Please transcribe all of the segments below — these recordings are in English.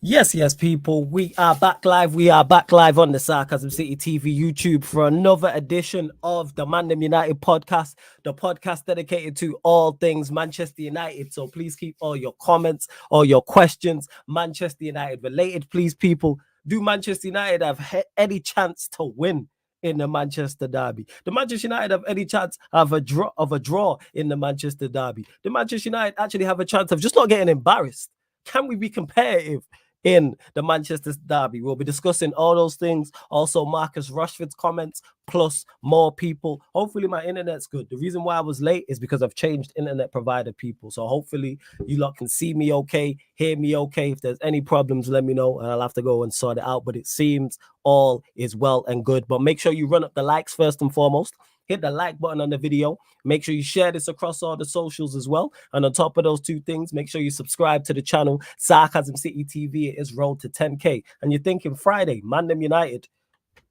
Yes, people. We are back live. We are back live on the Sarcasm City TV YouTube for another edition of the ManDem United podcast, the podcast dedicated to all things Manchester United. So please keep all your comments, all your questions, Manchester United related. Please, people, do Manchester United have any chance to win in the Manchester derby? The Manchester United have any chance of a draw in the Manchester derby? The Manchester United actually have a chance of just not getting embarrassed? Can we be competitive in the Manchester derby? We'll be discussing all those things. Also, Marcus Rashford's comments, plus more people. Hopefully, my internet's good. The reason why I was late is because I've changed internet provider, people. So hopefully, you lot can see me okay, hear me okay. If there's any problems, let me know, and I'll have to go and sort it out. But it seems all is well and good. But make sure you run up the likes first and foremost. Hit the like button on the video. Make sure you share this across all the socials as well. And on top of those two things, make sure you subscribe to the channel, Sarcasm City TV. It is rolled to 10K. And you're thinking Friday, ManDem United.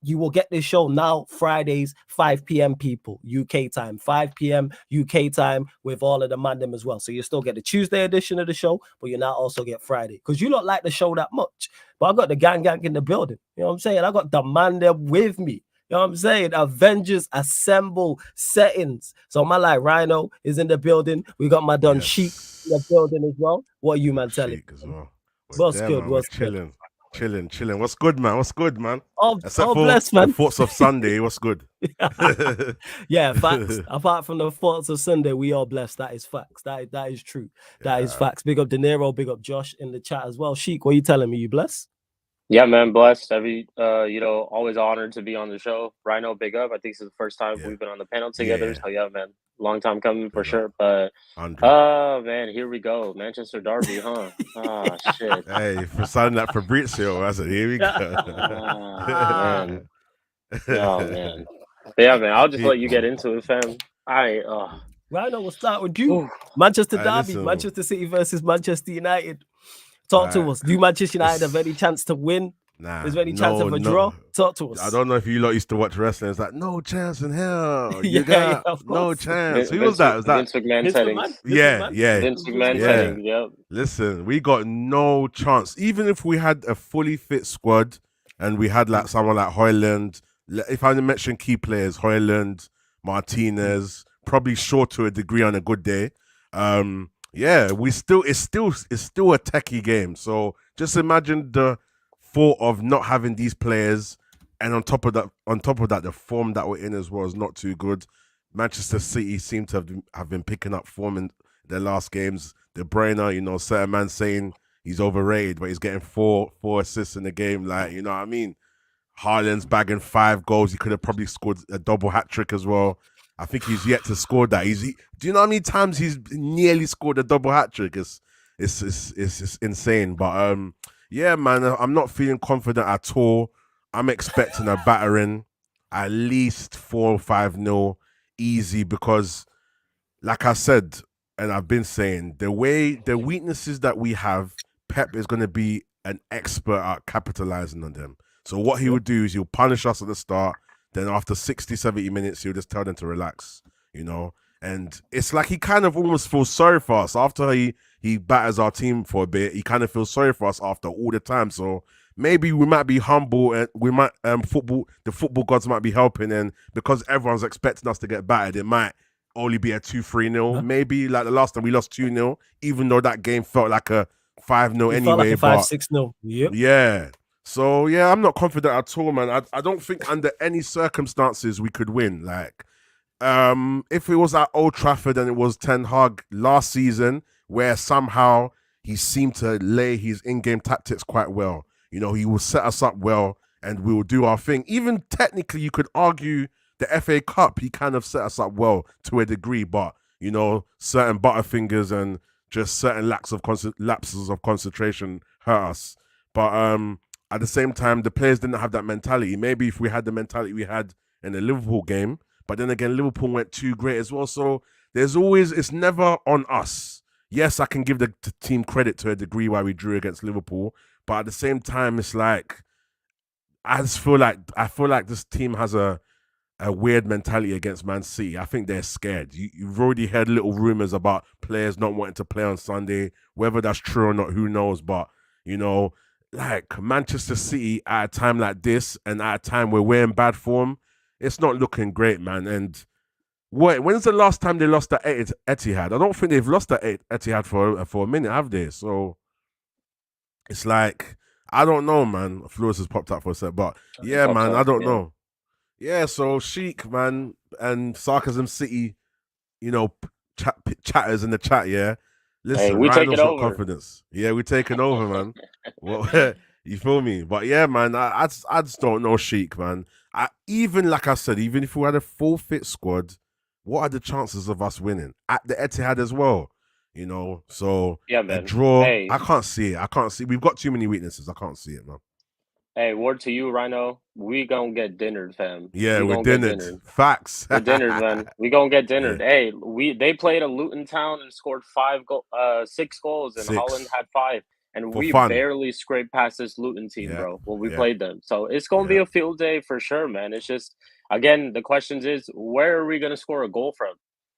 You will get this show now, Fridays, 5 p.m. people, UK time, 5 p.m. UK time with all of the ManDem as well. So you still get the Tuesday edition of the show, but you now also get Friday because you don't like the show that much. But I got the gang in the building. You know what I'm saying? I got the ManDem with me. You know what I'm saying? Avengers assemble settings. So my like Rhino is in the building. We got my Don Sheik in the building as well. What are you, man, telling? As well. What's good? What's chilling? What's good, man? Except for bless, man. The thoughts of Sunday, what's good? Yeah, facts. Apart from the thoughts of Sunday, we are blessed. That is facts. That is true. That is facts. Big up De Niro, big up Josh in the chat as well. Sheik, what are you telling me? You blessed? Yeah, man, blessed. Always honored to be on the show. Rhino, big up. I think this is the first time we've been on the panel together. Yeah. So yeah, man, long time coming for sure. But 100. Man, here we go, Manchester derby, huh? Oh shit. Hey, for signing that Fabrizio, I said, here we go. Man. Oh man. But yeah, man, I'll just let you get into it, fam. Rhino, we'll start with you. Manchester derby, Manchester City versus Manchester United. Talk to us. Do Manchester United have any chance to win? Nah. Is there any chance of a draw? Talk to us. I don't know if you lot used to watch wrestling. It's like, no chance in hell. You got no chance. Who was that? Was that Vince McMahon settings? Yeah. Vince McMahon settings, yep. Listen, we got no chance. Even if we had a fully fit squad and we had like someone like Højlund, if I mention key players, Højlund, Martinez, probably Shaw to a degree on a good day. Yeah, it's still a techie game. So just imagine the thought of not having these players, and on top of that, the form that we're in as well is not too good. Manchester City seem to have been picking up form in their last games. De Bruyne, certain man saying he's overrated, but he's getting four assists in the game. Like, you know what I mean? Haaland's bagging 5 goals. He could have probably scored a double hat trick as well. I think he's yet to score that. Do you know how many times he's nearly scored a double hat trick? It's insane. But yeah, man, I'm not feeling confident at all. I'm expecting a battering, at least 4 or 5-0 easy, because, like I said, and I've been saying, the weaknesses that we have, Pep is going to be an expert at capitalizing on them. So what he would do is he'll punish us at the start. Then after 60, 70 minutes, he'll just tell them to relax, And it's like he kind of almost feels sorry for us. After he batters our team for a bit, he kind of feels sorry for us after all the time. So maybe we might be humble, and we might the football gods might be helping. And because everyone's expecting us to get battered, it might only be a 2-3-0. Maybe like the last time we lost 2-0, even though that game felt like a 5-0 anyway. Felt like a 5-6-0. Yep. Yeah. So, yeah, I'm not confident at all, man. I don't think under any circumstances we could win. Like, if it was at Old Trafford and it was Ten Hag last season, where somehow he seemed to lay his in-game tactics quite well. He will set us up well and we will do our thing. Even technically, you could argue the FA Cup, he kind of set us up well to a degree, but, certain butterfingers and just certain lapses of concentration hurt us. But, at the same time, the players didn't have that mentality. Maybe if we had the mentality we had in the Liverpool game, but then again, Liverpool went too great as well. So it's never on us. Yes, I can give the team credit to a degree why we drew against Liverpool, but at the same time, it's like I feel like this team has a weird mentality against Man City. I think they're scared. You've already heard little rumors about players not wanting to play on Sunday. Whether that's true or not, who knows? But like Manchester City at a time like this and at a time where we're in bad form, it's not looking great, man. And when's the last time they lost at Etihad? I don't think they've lost at Etihad for a minute, have they? So it's like, I don't know, man. Flores has popped up for a sec, but yeah, man, I don't know. Yeah, so Sheik, man, and Sarcasm City, you know, chatters in the chat, yeah. Listen, we Rhino's taking got over. confidence. Yeah, we're taking over, man. What, you feel me? But yeah, man, I just don't know Sheik, man. Even like I said, even if we had a full fit squad, what are the chances of us winning at the Etihad as well? You know, so yeah, man. A draw, Hey. I can't see it. I can't see. We've got too many weaknesses. I can't see it, man. Hey, word to you, Rhino. We gonna get dinnered, fam. Yeah, We we're gonna get dinnered. dinnered. Facts. We're dinnered, man. We gonna get dinnered. Yeah. Hey, they played a Luton Town and scored 6 goals, and 6. Holland had 5, and For we fun. barely scraped past this Luton team, Yeah. bro. When we Yeah. played them, so it's gonna be a field day for sure, man. It's just again, the questions is where are we gonna score a goal from?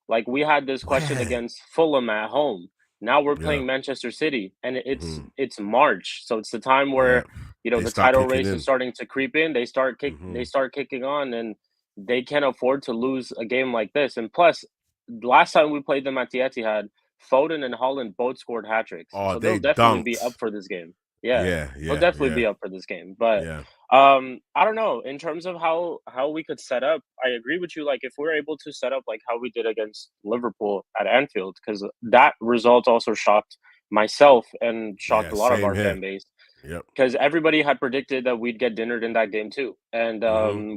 Like we had this question against Fulham at home. Now we're playing Manchester City, and it's March, so it's the time where you know They the start title kicking race in. is starting to creep in. They start kicking on, and they can't afford to lose a game like this. And plus, last time we played them at the Etihad, Foden and Holland both scored hat tricks, Oh, so they they'll definitely be dunked. up for this game. Yeah, Yeah. they'll definitely be up for this game. But Yeah. I don't know in terms of how we could set up. I agree with you. Like if we're able to set up like how we did against Liverpool at Anfield, because that result also shocked myself and shocked a lot of same our here. fan base. Yep. Because everybody had predicted that we'd get dinnered in that game too, and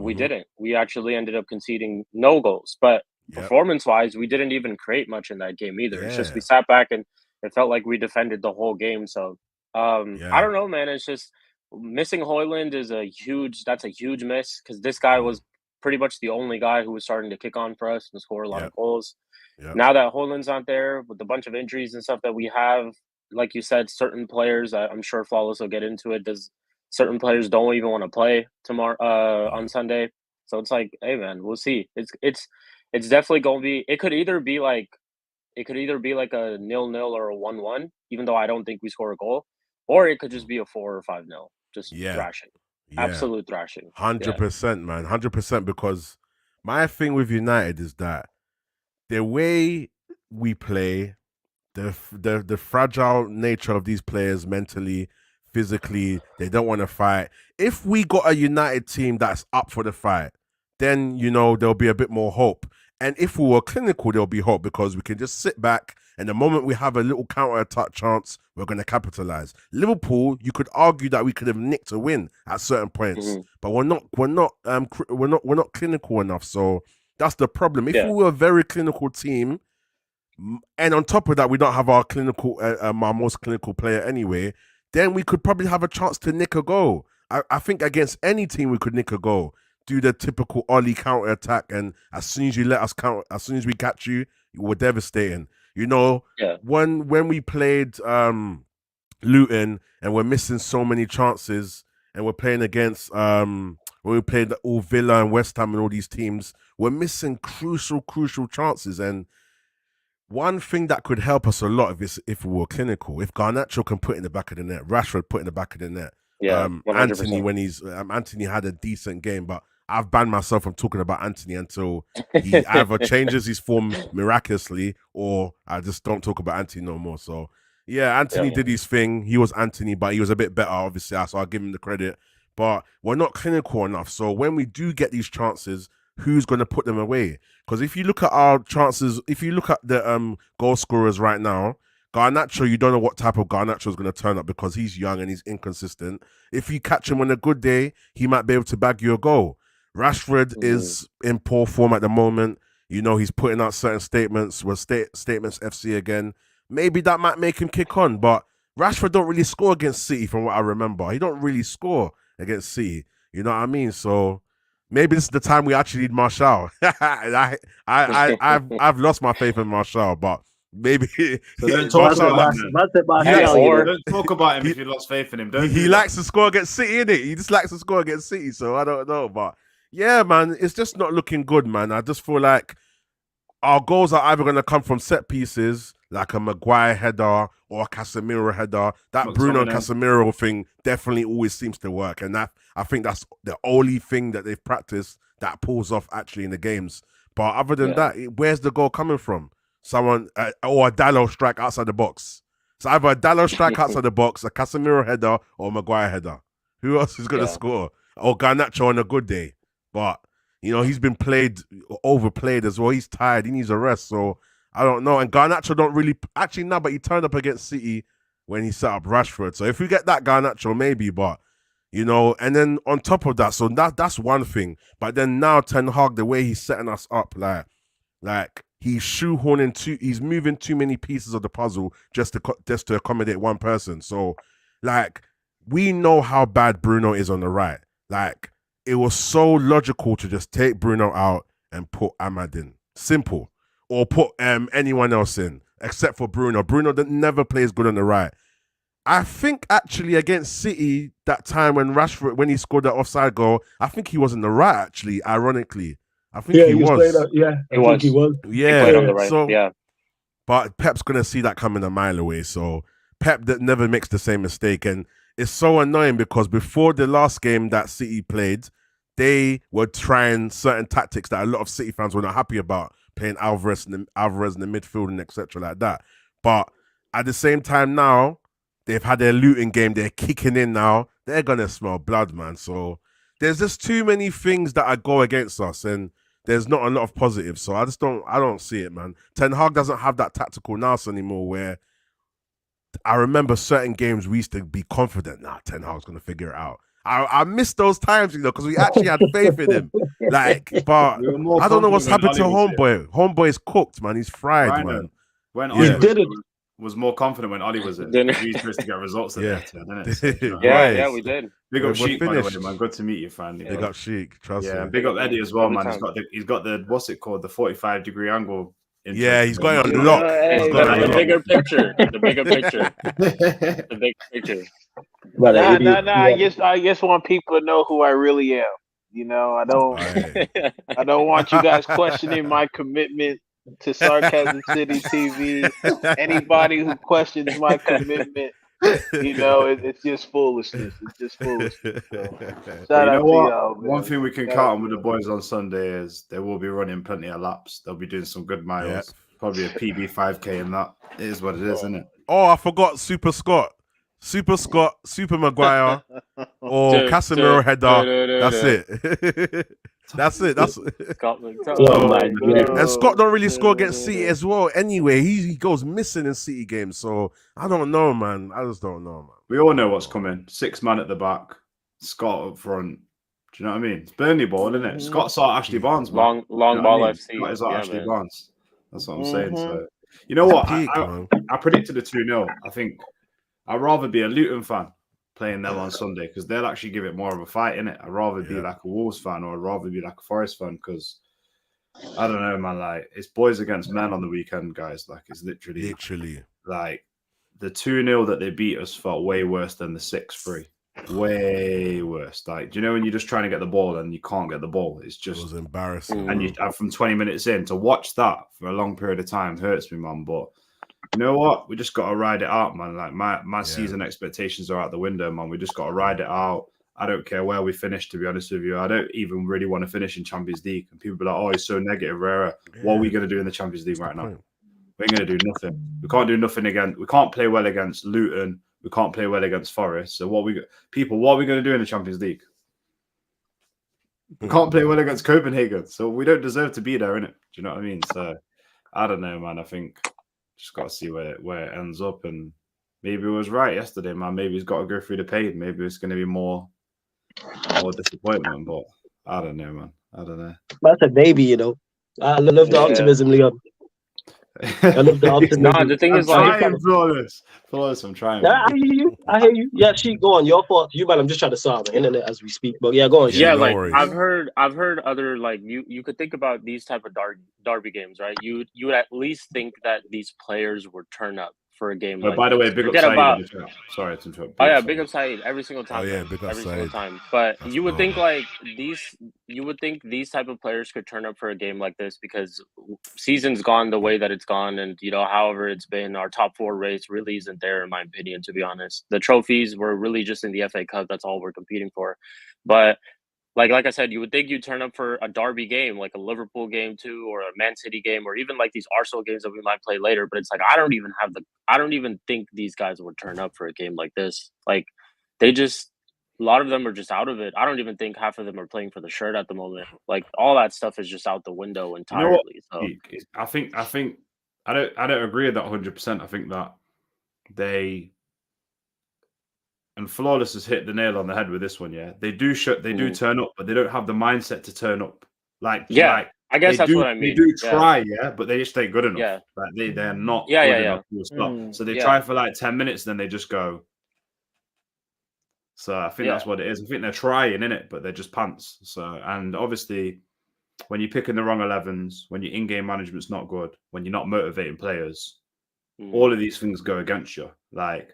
we didn't. We actually ended up conceding no goals, but performance-wise, we didn't even create much in that game either. It's just we sat back and it felt like we defended the whole game. So I don't know, man. It's just missing Hoyland is that's a huge miss because this guy was pretty much the only guy who was starting to kick on for us and score a lot of goals. Now that Hoyland's not there with a bunch of injuries and stuff that we have, like you said, certain players, I'm sure Flawless will get into it. Certain players don't even want to play tomorrow on Sunday. So it's like, hey man, we'll see. It's definitely going to be. It could either be like a 0-0 or a 1-1, even though I don't think we score a goal, or it could just be a 4 or 5-0, just thrashing, absolute thrashing. 100%, man, 100%. Because my thing with United is that the way we play, the fragile nature of these players mentally, physically, they don't want to fight. If we got a United team that's up for the fight, then there'll be a bit more hope. And if we were clinical, there'll be hope because we can just sit back, and the moment we have a little counter-attack chance, we're going to capitalize. Liverpool, you could argue that we could have nicked a win at certain points, but we're not clinical enough. So that's the problem. If we were a very clinical team, and on top of that, we don't have our most clinical player anyway, then we could probably have a chance to nick a goal. I think against any team we could nick a goal. Do the typical Ollie counter attack, and as soon as you let us count, as soon as we catch you, we're devastating. When we played Luton and we're missing so many chances, and we're playing against when we played all Villa and West Ham and all these teams, we're missing crucial chances. And one thing that could help us a lot is if we were clinical. If Garnacho can put in the back of the net, Rashford put in the back of the net. Anthony, when Anthony had a decent game, but I've banned myself from talking about Anthony until he either changes his form miraculously or I just don't talk about Anthony no more. So yeah, Anthony did his thing. He was Anthony, but he was a bit better, obviously, so I'll give him the credit. But we're not clinical enough. So when we do get these chances, who's going to put them away? Because if you look at our chances, if you look at the goal scorers right now, Garnacho, you don't know what type of Garnacho is going to turn up because he's young and he's inconsistent. If you catch him on a good day, he might be able to bag you a goal. Rashford is in poor form at the moment. He's putting out certain statements. Statements FC again. Maybe that might make him kick on. But Rashford don't really score against City from what I remember. He don't really score against City. You know what I mean? So maybe this is the time we actually need Martial. I've lost my faith in Martial, but maybe. So don't talk about him. Don't talk about him if you lost faith in him. He likes to score against City, innit? He just likes to score against City, so I don't know. But yeah, man, it's just not looking good, man. I just feel like our goals are either going to come from set pieces, like a Maguire header or a Casemiro header. That Bruno and Casemiro thing definitely always seems to work. And I think that's the only thing that they've practiced that pulls off actually in the games. But other than that, where's the goal coming from? Someone or a Dalot strike outside the box. So either a Dalot strike outside the box, a Casemiro header, or a Maguire header. Who else is going to score? Or Garnacho on a good day. But, you know, he's been overplayed as well. He's tired. He needs a rest. So I don't know. And Garnacho don't really... Actually, no, but he turned up against City when he set up Rashford. So if we get that Garnacho, maybe. But, you know, and then on top of that, so that's one thing. But then now Ten Hag, the way he's setting us up, like he's shoehorning he's moving too many pieces of the puzzle just to accommodate one person. So, like, we know how bad Bruno is on the right. Like, it was so logical to just take Bruno out and put Ahmad in. Simple. Or put anyone else in, except for Bruno. Bruno never plays good on the right. I think actually against City, that time when Rashford, when he scored that offside goal, I think he was on the right, actually, ironically. I think he was. He was. Yeah. He on the right. So, but Pep's going to see that coming a mile away. So Pep never makes the same mistake. And it's so annoying because before the last game that City played, they were trying certain tactics that a lot of City fans were not happy about, playing Alvarez in the midfield and etc. like that. But at the same time now, they've had their looting game. They're kicking in now. They're going to smell blood, man. So there's just too many things that go against us, and there's not a lot of positives. So I don't see it, man. Ten Hag doesn't have that tactical nous anymore where I remember certain games we used to be confident, Ten Hag's going to figure it out. I miss those times, you know, because we actually had faith in him. Like, but I don't know what's happened to Homeboy. Homeboy's cooked, man. He's fried, man. When Oli was more confident when Oli was in. We used to get results that better, didn't it? So, yeah, we did. Big up Sheik, by the way, man. Good to meet you, finally. Big up Sheik, trust me. Big up Eddie as well, man. He's got the what's it called? The 45-degree angle. Yeah, he's got it on lock. The bigger picture. The bigger picture. The big picture. I just want people to know who I really am. You know, I don't want you guys questioning my commitment to Sarcasm City TV. Anybody who questions my commitment, you know, it's just foolishness. It's just foolishness. So, shout out to y'all, man. One thing we can count on with the boys on Sunday is they will be running plenty of laps. They'll be doing some good miles. Yep. Probably a PB 5K and that. It is what it is, isn't it? Oh, I forgot Super Scott, Super Maguire, or Casemiro header. That's it. That's it. And Scott don't really score against City as well. Anyway, he goes missing in City games. So I don't know, man. I just don't know, man. We all know what's coming. 6 man at the back, Scott up front. Do you know what I mean? It's Burnley ball, isn't it? Scott's our Ashley Barnes, man. Long ball FC. Scott is our Ashley Barnes. That's what I'm saying. So you know what? I predicted a 2-0. I think I'd rather be a Luton fan playing them on Sunday because they'll actually give it more of a fight, innit? I'd rather be like a Wolves fan or I'd rather be like a Forest fan because I don't know, man. Like, it's boys against men on the weekend, guys. Like, it's literally like the 2-0 that they beat us felt way worse than the 6-3. Way worse. Like, do you know when you're just trying to get the ball and you can't get the ball? It was embarrassing. And you from 20 minutes in to watch that for a long period of time hurts me, man. But you know what? We just got to ride it out, man. Like my season expectations are out the window, man. We just got to ride it out. I don't care where we finish, to be honest with you. I don't even really want to finish in Champions League. And people be like, oh, he's so negative, Rara. What are we going to do in the Champions League right now? We ain't going to do nothing. We can't do nothing again. We can't play well against Luton. We can't play well against Forest. So what are we going to do in the Champions League? We can't play well against Copenhagen. So we don't deserve to be there, innit? Do you know what I mean? So I don't know, man. I think just got to see where it ends up. And maybe it was right yesterday, man. Maybe he's got to go through the pain. Maybe it's going to be more disappointment. But I don't know, man. I don't know. That's a baby, you know. I love the optimism, Leon. I love the optimism. No, the thing is, like, Flawless, I'm trying. Yeah, I hear you. Yeah, go on. Your fault. You, man. I'm just trying to solve the internet as we speak. But yeah, go on. Yeah, like I've heard other, like, you could think about these type of derby games, right? You would at least think that these players would turn up for a game But like by the way, this. big up Forget Saeed about. in the chat. Sorry to interrupt. Oh yeah, big up Saeed every single time. yeah, big up every single Saeed. time. But That's you would think bro. like these. You would think these type of players could turn up for a game like this because season's gone the way that it's gone, and however it's been, our top 4 race really isn't there in my opinion. To be honest, the trophies were really just in the FA Cup. That's all we're competing for. But like I said, you would think you'd turn up for a derby game, like a Liverpool game too, or a Man City game, or even like these Arsenal games that we might play later. But it's like I don't even think these guys would turn up for a game like this. Like a lot of them are just out of it. I don't even think half of them are playing for the shirt at the moment. Like all that stuff is just out the window entirely. So I think I don't agree with that 100%. I think that and Flawless has hit the nail on the head with this one. Yeah, they do turn up, but they don't have the mindset to turn up. I guess that's what I mean. They do try, but they just ain't good enough. Yeah. Like they're not good enough to stop. So they try for like 10 minutes, then they just go. So I think that's what it is. I think they're trying in it, but they're just pants. So, and obviously, when you're picking the wrong 11s, when your in-game management's not good, when you're not motivating players, all of these things go against you. Like,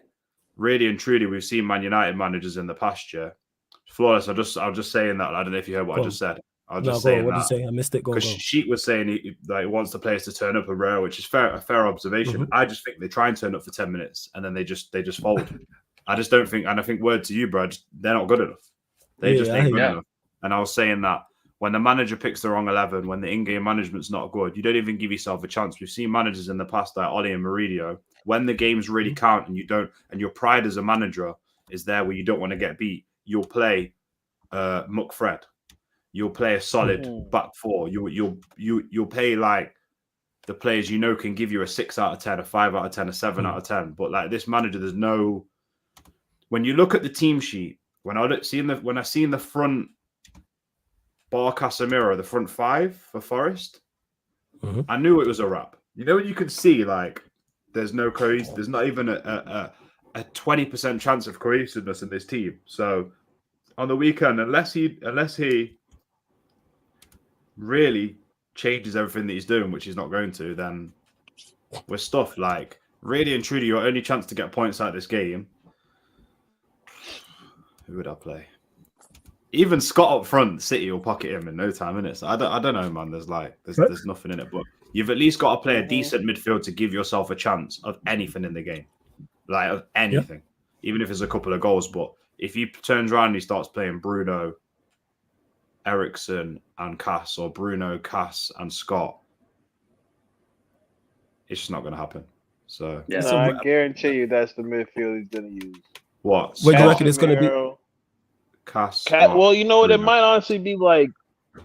really and truly, we've seen Man United managers in the past year. Flawless, I was just saying that. I don't know if you heard what I just said. I was just saying what that. did you say? I missed it. Because Sheet was saying he wants the players to turn up and rare, which is a fair observation. I just think they try and turn up for 10 minutes and then they just fold. I just don't think, and I think word to you, bro, they're not good enough. They just ain't good enough. And I was saying that when the manager picks the wrong 11, when the in-game management's not good, you don't even give yourself a chance. We've seen managers in the past like Oli and Mourinho, when the games really count and your pride as a manager is there where you don't want to get beat, you'll play Muck Fred. You'll play a solid back 4. You'll play like the players can give you a 6 out of 10, a 5 out of 10, a 7 out of 10. But like this manager, there's no. When you look at the team sheet, when I seen the front bar Casemiro, the front 5 for Forest, I knew it was a wrap. You could see like there's no cohesive. There's not even a 20% chance of cohesiveness in this team. So on the weekend, unless he really changes everything that he's doing, which he's not going to, then we're stuffed. Like really and truly, your only chance to get points out of this game. Who would I play? Even Scott up front, City will pocket him in no time, innit? So I don't know, man. There's nothing in it, but you've at least got to play a decent midfield to give yourself a chance of anything in the game, like of anything, even if it's a couple of goals. But if he turns around and he starts playing Bruno, Ericsson, and Cass, or Bruno, Cass, and Scott, it's just not going to happen. So I guarantee you that's the midfield he's going to use. What? Where do you reckon it's going to be? Cass. Well, you know what? It might honestly be like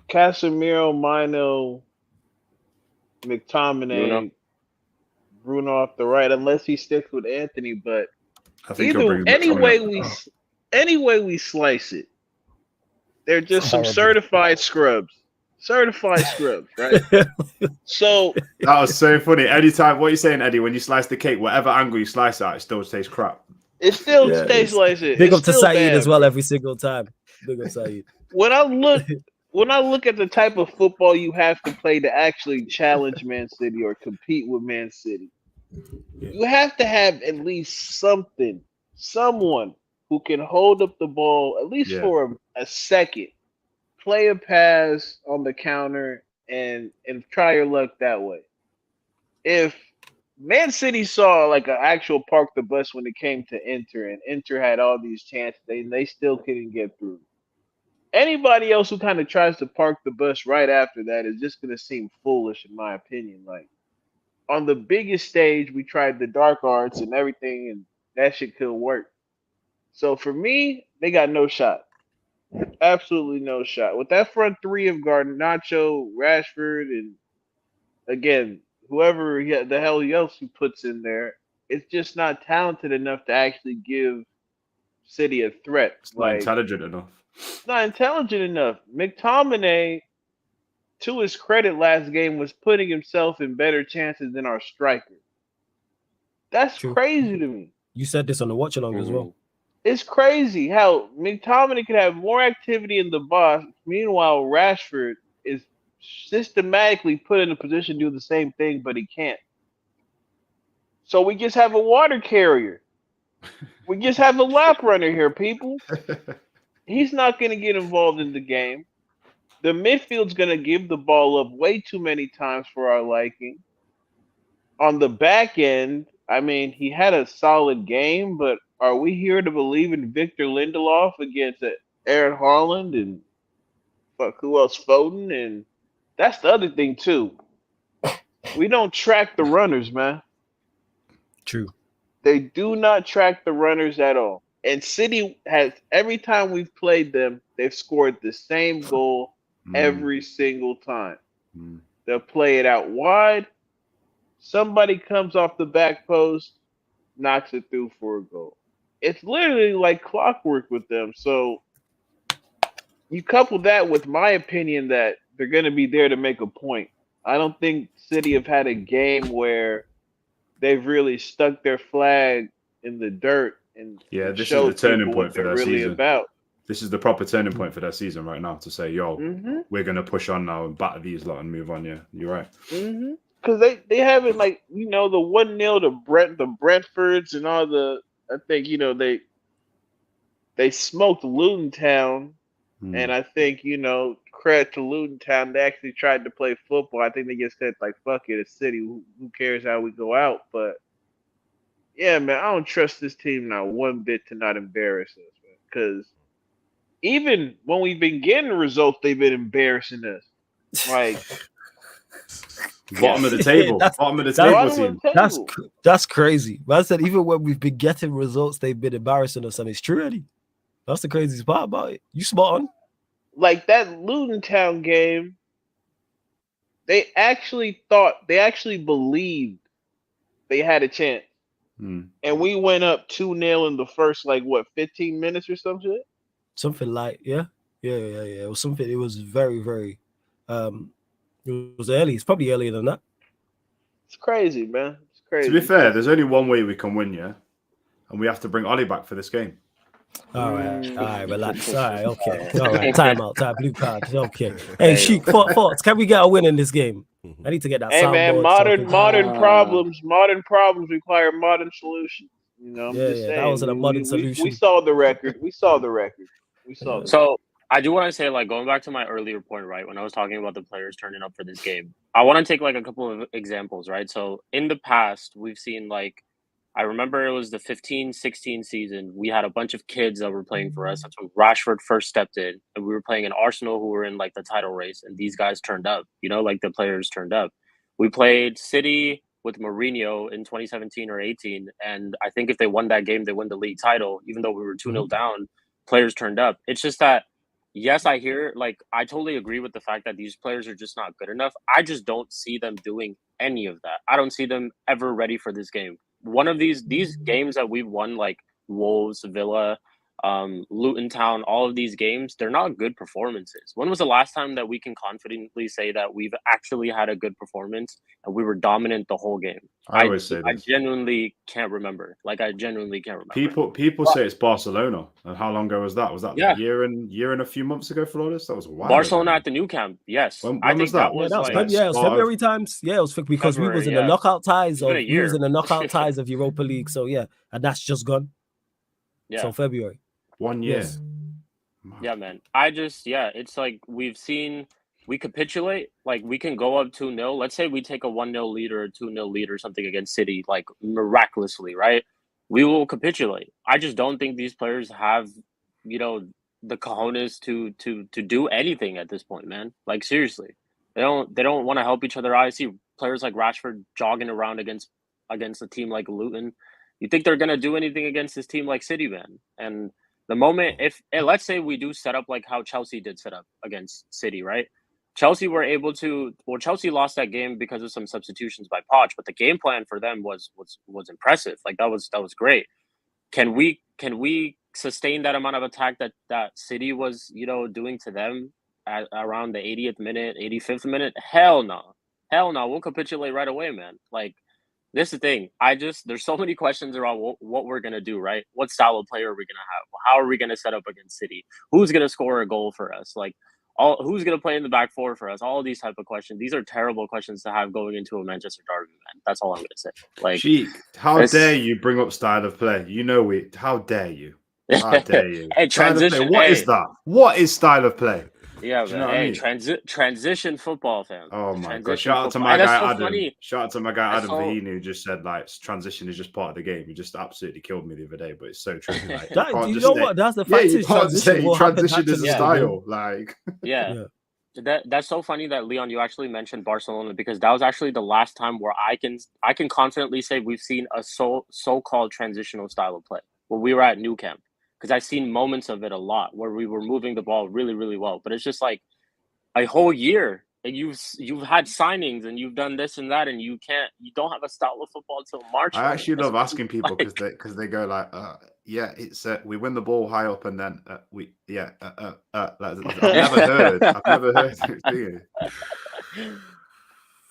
Casemiro, Mino, McTominay, Bruno off the right, unless he sticks with Anthony. But I think any way we slice it, they're just some certified scrubs. Certified scrubs, right? So that was so funny. Anytime, what are you saying, Eddie? When you slice the cake, whatever angle you slice it, it still tastes crap. It still tastes like it. Big up to Saeed as well every single time. Big up Saeed. When I look at the type of football you have to play to actually challenge Man City or compete with Man City, you have to have at least someone who can hold up the ball at least for a second, play a pass on the counter, and try your luck that way. If Man City saw like an actual park the bus when it came to Inter, and Inter had all these chances, they still couldn't get through. Anybody else who kind of tries to park the bus right after that is just going to seem foolish, in my opinion. Like on the biggest stage, we tried the dark arts and everything, and that shit couldn't work. So for me, they got no shot. Absolutely no shot. With that front 3 of Garnacho, Rashford, and again, whoever the hell else he puts in there, it's just not talented enough to actually give City a threat. It's not intelligent enough. It's not intelligent enough. McTominay, to his credit, last game was putting himself in better chances than our striker. That's crazy to me. You said this on the watch along as well. It's crazy how McTominay could have more activity in the box. Meanwhile, Rashford is systematically put in a position to do the same thing, but he can't. So we just have a water carrier. We just have a lap runner here, people. He's not going to get involved in the game. The midfield's going to give the ball up way too many times for our liking. On the back end, I mean, he had a solid game, but are we here to believe in Victor Lindelof against Aaron Haaland and fuck who else, Foden? And that's the other thing too. We don't track the runners, man. True. They do not track the runners at all. And City has, every time we've played them, they've scored the same goal every single time. They'll play it out wide. Somebody comes off the back post, knocks it through for a goal. It's literally like clockwork with them. So you couple that with my opinion that they're going to be there to make a point. I don't think City have had a game where they've really stuck their flag in the dirt and this showed is the turning people point what for they're their really season. about. This is the proper turning point for their season right now to say, yo, we're going to push on now and batter these lot and move on. Yeah, you're right. Because they haven't, like, the 1-0 to the Brentfords and all the, I think, they smoked Luton Town. And I think, credit to Luton Town, they actually tried to play football. I think they just said, like, fuck it, it's City. Who cares how we go out? But, yeah, man, I don't trust this team not one bit to not embarrass us, man. Because even when we've been getting results, they've been embarrassing us. Like, bottom of the table. Bottom of the table team. That's crazy. But I said, even when we've been getting results, they've been embarrassing us. And it's true, Eddie. That's the craziest part about it. You spot on. Like that Luton Town game, they actually believed they had a chance. And we went up 2-0 in the first, 15 minutes or some shit? Something like, yeah. It was something, it was very, very, it was early. It's probably earlier than that. It's crazy, man. It's crazy. To be fair, there's only one way we can win, yeah? And we have to bring Ollie back for this game. All right, relax. All right, okay. All right, time out, blue card. Okay. Hey, Sheik, thoughts. Can we get a win in this game? I need to get that. Hey, man, modern problems require modern solutions. I'm just saying. That wasn't a modern solution. We saw the record. So I do want to say, going back to my earlier point, right, when I was talking about the players turning up for this game, I want to take a couple of examples, right? So in the past, we've seen I remember it was the 15-16 season. We had a bunch of kids that were playing for us. That's when Rashford first stepped in, and we were playing in Arsenal, who were in the title race, and these guys turned up. The players turned up. We played City with Mourinho in 2017 or 18, and I think if they won that game, they win the league title. Even though we were 2-0 down, players turned up. It's just that, yes, I hear, I totally agree with the fact that these players are just not good enough. I just don't see them doing any of that. I don't see them ever ready for this game. One of these games that we've won, like Wolves, Villa, Luton Town, all of these games, they're not good performances. When was the last time that we can confidently say that we've actually had a good performance and we were dominant the whole game? I always say this. I genuinely can't remember. People say it's Barcelona. And how long ago was that? Was that a year and a few months ago, Flawless? That was a while Barcelona ago. at the new camp, yes. When was that? It was February times. Yeah, it was because we was in the knockout ties of of Europa League. So yeah, and that's just gone. Yeah. So February. 1 year. Yes. Yeah, man. It's we've seen we capitulate. We can go up 2-0. Let's say we take a 1-0 lead or a 2-0 lead or something against City, miraculously, right? We will capitulate. I just don't think these players have, the cojones to do anything at this point, man. Seriously. They don't want to help each other. I see players like Rashford jogging around against a team like Luton. You think they're gonna do anything against this team like City, man? And the moment, let's say we do set up like how Chelsea did set up against City, right? Chelsea lost that game because of some substitutions by Poch, but the game plan for them was impressive. That was great. Can we sustain that amount of attack that City was, doing to them at around the 80th minute, 85th minute? Hell no. We'll capitulate right away, man. This is the thing. There's so many questions around what we're going to do, right? What style of player are we going to have? How are we going to set up against City? Who's going to score a goal for us? who's going to play in the back four for us? All these type of questions. These are terrible questions to have going into a Manchester derby, man. That's all I'm going to say. Like, Sheik, how dare you bring up style of play? You know it. How dare you? How dare you? Hey, transition. What is that? What is style of play? Yeah, you know man. Hey, I mean? Transition football, fam. Oh my god! Transition Shout out to football. my And that's guy so Adam. funny. Shout out to my guy That's Adam so- Vahini, who just said like transition is just part of the game. He just absolutely killed me the other day, but it's so true. Like, Do you know what? That's the fact. you is can't transition say will happen transition is a naturally. style. Like, Yeah. That's so funny that Leon, you actually mentioned Barcelona, because that was actually the last time where I can confidently say we've seen a so-called transitional style of play when we were at Nou Camp, because I've seen moments of it a lot where we were moving the ball really, really well. But it's just like a whole year and you've had signings and you've done this and that, and you don't have a style of football until March. I actually love asking people because they go like, yeah, it's we win the ball high up and then like, I've never heard it.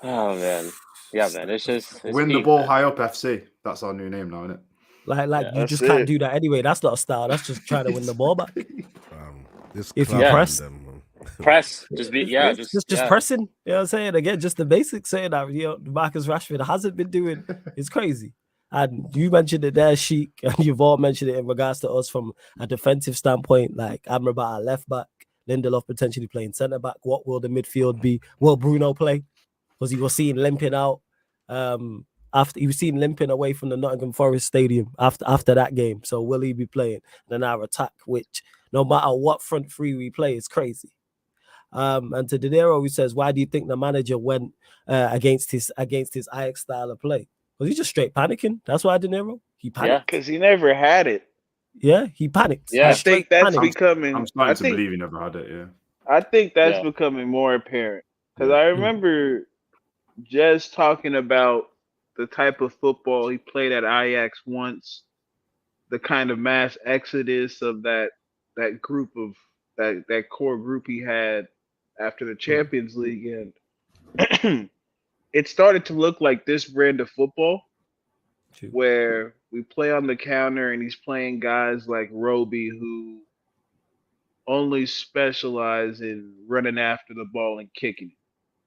Oh man, yeah, man, it's win peak, the ball man. high up FC. That's our new name now, isn't it? Like you just can't do that anyway. That's not a style. That's just trying to win the ball back. If you press, just be just pressing. You know what I'm saying? Again, just the basics saying that Marcus Rashford hasn't been doing. It's crazy. And you mentioned it there, Sheik, and you've all mentioned it in regards to us from a defensive standpoint. Like Amrabat at left back, Lindelof potentially playing centre back. What will the midfield be? Will Bruno play? Because he was seen limping out. After he was seen limping away from the Nottingham Forest Stadium after that game. So will he be playing? Then our attack, which no matter what front three we play, is crazy. And to Dinero, who says, why do you think the manager went against his Ajax style of play? Was he just straight panicking? That's why Dinero? He panicked. Because he never had it. Yeah, he panicked. Yeah, I think that's becoming. I'm starting to believe he never had it. Yeah, I think that's becoming more apparent because I remember Jez talking about the type of football he played at Ajax once, the kind of mass exodus of that group of that core group he had after the Champions League, and it started to look like this brand of football where we play on the counter and he's playing guys like Roby who only specialize in running after the ball and kicking it.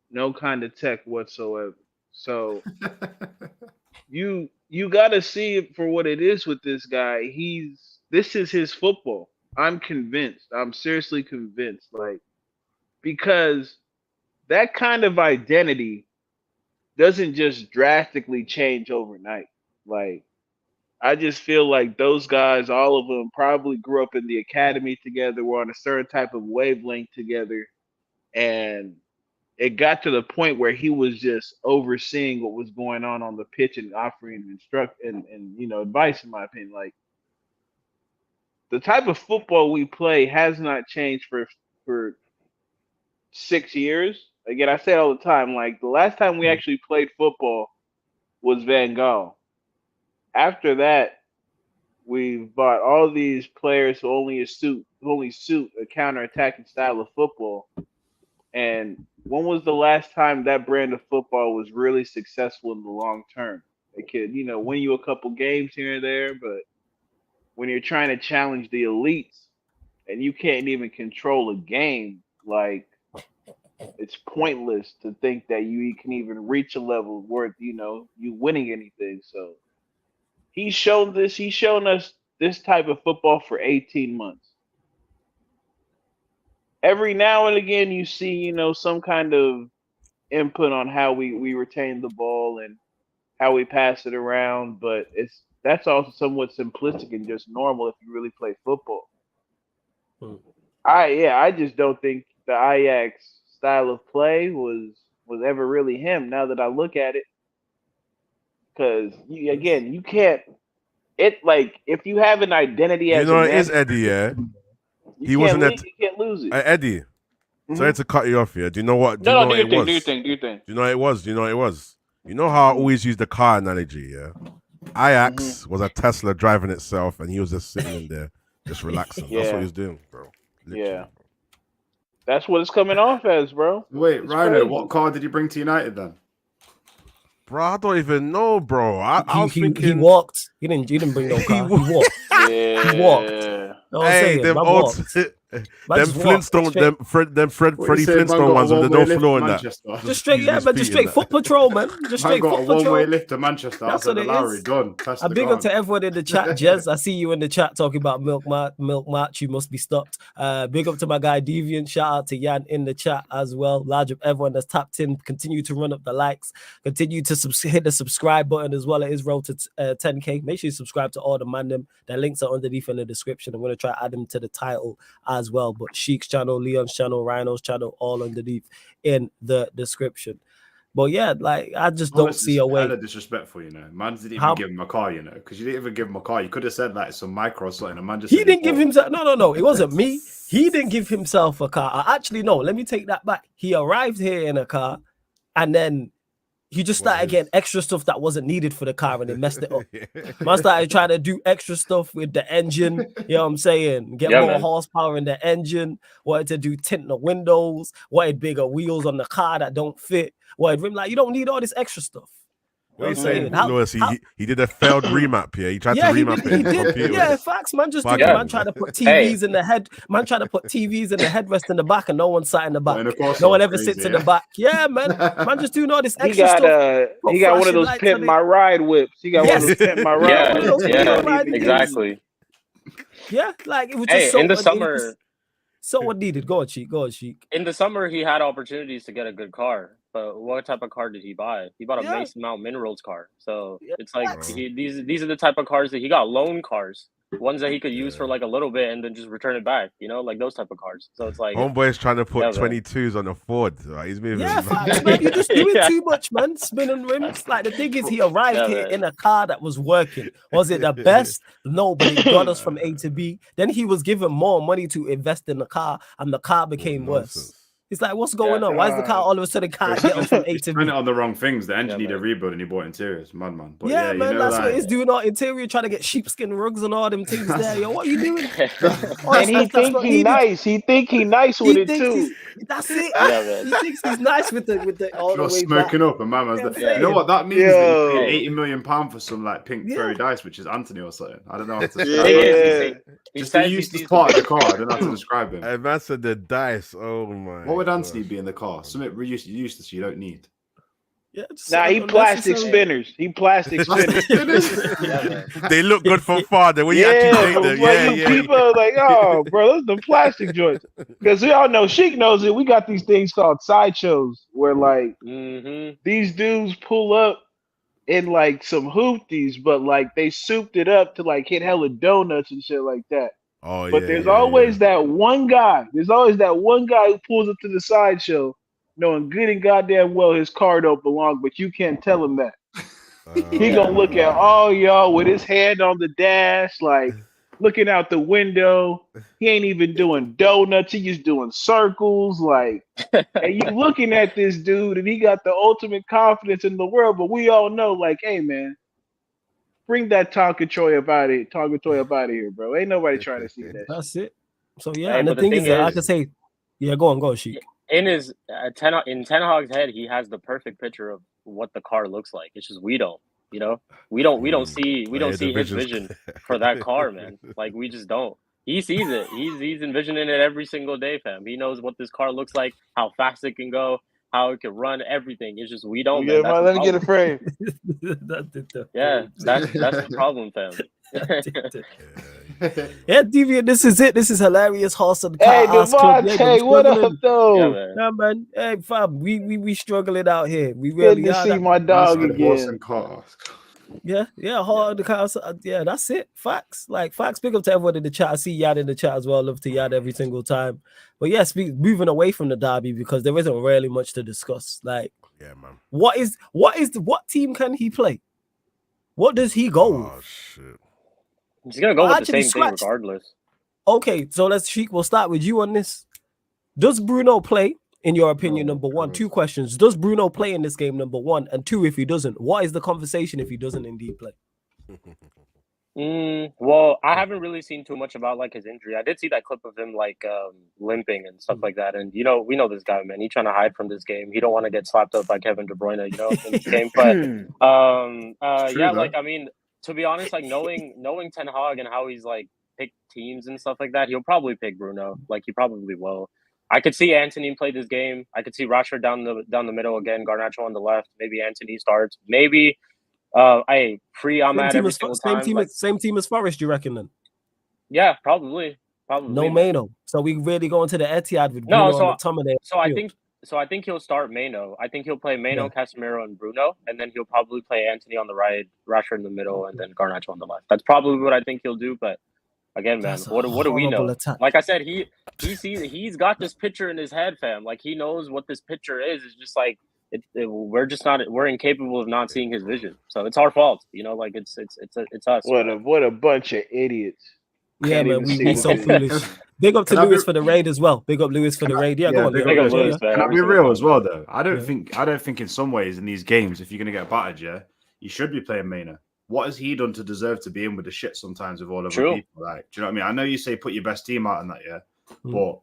No kind of tech whatsoever. So you got to see it for what it is with this guy. This is his football. I'm convinced. I'm seriously convinced. Like, because that kind of identity doesn't just drastically change overnight. Like, I just feel like those guys, all of them, probably grew up in the academy together, were on a certain type of wavelength together, and it got to the point where he was just overseeing what was going on the pitch and offering advice, in my opinion. Like, the type of football we play has not changed for 6 years. Again, I say it all the time, like, the last time we actually played football was Van Gaal. After that, we've bought all these players who only suit a counter-attacking style of football. And when was the last time that brand of football was really successful in the long term? It could, win you a couple games here and there, but when you're trying to challenge the elites and you can't even control a game, like, it's pointless to think that you can even reach a level worth, you winning anything. So he's shown us this type of football for 18 months. Every now and again, you see, some kind of input on how we retain the ball and how we pass it around, but that's also somewhat simplistic and just normal if you really play football. I just don't think the Ajax style of play was ever really him. Now that I look at it, because you can't. It, like, if you have an identity as it is Eddie, yeah. He wasn't you can't lose it. Eddie. Sorry to cut you off here. Do you know what? Do you think? Do you know what it was? You know how I always use the car analogy, yeah? Ajax was a Tesla driving itself, and he was just sitting in there, just relaxing. That's what he was doing, bro. Literally. Yeah. That's what it's coming off as, bro. Wait, Rhino, what car did you bring to United then? Bro, I don't even know, bro. I was thinking he walked. He didn't bring no car. He walked. Yeah. He walked. Hey, them old Them Flintstone, Freddie Flintstone ones with no floor in that. Just straight, yeah, but just straight foot patrol, man. Just straight foot patrol. One-way lift to Manchester. That's what it Lowry, is. done. A big up to everyone in the chat. Jez, I see you in the chat talking about Milk March. You must be stopped. Big up to my guy Deviant. Shout out to Jan in the chat as well. Large up everyone that's tapped in. Continue to run up the likes. Continue to hit the subscribe button as well. It is road to 10K. Make sure you subscribe to all the ManDem. Their links are underneath in the description. I'm going to try to add them to the title as well. But Sheik's channel, Leon's channel, Rhino's channel, all underneath in the description. But yeah, like I just don't see a way. Kind of disrespectful, you know. Man didn't even give him a car, you know, because you didn't even give him a car. You could have said like some micro or something. And man just he didn't give himself. No. It wasn't me. He didn't give himself a car. Actually, no. Let me take that back. He arrived here in a car, and then he just started getting extra stuff that wasn't needed for the car, and it messed it up. Man started trying to do extra stuff with the engine. You know what I'm saying? Get more horsepower in the engine. Wanted to do tint the windows. Wanted bigger wheels on the car that don't fit. Wanted rim like you don't need all this extra stuff. What are you saying, Lewis? He did a failed remap here. He tried to remap it in the computer. Yeah, facts, man. Just man tried to put TVs in the head. Man tried to put TVs in the headrest in the back, and no one sat in the back. No one ever sits in the back. Yeah, man. Man just doing all this extra stuff. He got one of those pimp my ride whips. He got one of those pimp my ride whips. Yeah, exactly. Yeah, like it was just so in the summer. So what needed? Go on, Sheik. In the summer, he had opportunities to get a good car. But what type of car did he buy? He bought a Mason Mount Minerals car. So it's like these are the type of cars that he got loan cars, ones that he could use for like a little bit and then just return it back. You know, like those type of cars. So it's like homeboy's trying to put 22s on a Ford. Right? He's moving. Yeah, facts, man. You're just doing too much, man. Spinning rims. Like the thing is, he arrived here in a car that was working. Was it the best? No, but it got us from A to B. Then he was given more money to invest in the car, and the car became worse. It's like, what's going on? Why is the car all of a sudden can't get us from A to B? Spent it on the wrong things. The engine needed a rebuild, and he bought interiors. Man. But man, that's what it's doing. All interior, trying to get sheepskin rugs and all them things there. Yo, what are you doing? And he think he nice. He think he nice with it too. That's it. He thinks he's nice with the all the way smoking back. up, and man was you know what that means? That you pay £80 million for some like pink fairy dice, which is Anthony or something. I don't know how to describe it. Just the useless part of the car. I don't know how to describe him. And that's the dice. Oh my. What would Anthony be in the car? Something useless you don't need. Yeah, he plastic spinners. He plastic spinners. They look good from far. When you actually take them, people are like, oh, bro, those are the plastic joints. Because we all know, Sheik knows it. We got these things called sideshows where like these dudes pull up in like some hoopties, but like they souped it up to like hit hella donuts and shit like that. Oh, but there's always that one guy. There's always that one guy who pulls up to the sideshow, knowing good and goddamn well his car don't belong, but you can't tell him that. He gonna look at all y'all with his hand on the dash, like looking out the window. He ain't even doing donuts. He just doing circles, like. And you looking at this dude, and he got the ultimate confidence in the world. But we all know, like, hey man, bring that Tonka Troy up out of here, bro. Ain't nobody trying to see that. That's it. So and the thing is, I can say, go on, Sheik. In his Ten Hag's head, he has the perfect picture of what the car looks like. It's just we don't, you know, we don't see his vision for that car, man. Like we just don't. He sees it. He's envisioning it every single day, fam. He knows what this car looks like, how fast it can go, how it can run, everything. It's just we don't. Yeah, man, let me get a frame. That's the problem, fam. Deviant, this is it. This is hilarious. Horse and Hey, Devontae, what up, though? Yeah, man. Hey, fam, we struggling out here. We really good to see my dog again. Yeah, hard the car. Yeah, that's it. Facts. Big up to everyone in the chat. I see Yad in the chat as well. Love to Yad every single time. But yes, moving away from the derby because there isn't really much to discuss. Like, yeah, man. What team can he play? What does he go with? Oh shit. He's gonna go with the same thing regardless. Okay, so Sheik, we'll start with you on this. Does Bruno play, in your opinion, number one? 2 questions. Does Bruno play in this game, number 1? And 2, if he doesn't, what is the conversation if he doesn't indeed play? Well, I haven't really seen too much about like his injury. I did see that clip of him like limping and stuff like that. And you know, we know this guy, man. He's trying to hide from this game. He don't want to get slapped up by Kevin De Bruyne, you know, in this game. But like I mean, to be honest, like knowing Ten Hag and how he's like pick teams and stuff like that, he'll probably pick Bruno. Like, he probably will. I could see Anthony play this game. I could see Rashford down the middle again, Garnacho on the left. Maybe Anthony starts. Maybe free Ahmad every single time. Same team as Forest, you reckon then? Yeah, probably. No Maino. So we really go into the Etihad with Bruno on the top of there. So I think he'll start Maino. I think he'll play Maino, Casemiro, and Bruno, and then he'll probably play Anthony on the right, Rashford in the middle, and then Garnacho on the left. That's probably what I think he'll do. But again, man, what do we know? Attack. Like I said, he's got this picture in his head, fam. Like, he knows what this picture is. It's just like we're incapable of not seeing his vision. So it's our fault, like it's us. What a bunch of idiots. Yeah, man, we so foolish. Big up to Lewis for the raid as well. Big up Lewis for the raid. Yeah, go on. Big up Lewis, man. Can I be real as well, though? I don't think in some ways in these games, if you're going to get battered, you should be playing Maina. What has he done to deserve to be in with the shit sometimes with all of the people? Like, do you know what I mean? I know you say put your best team out in that, but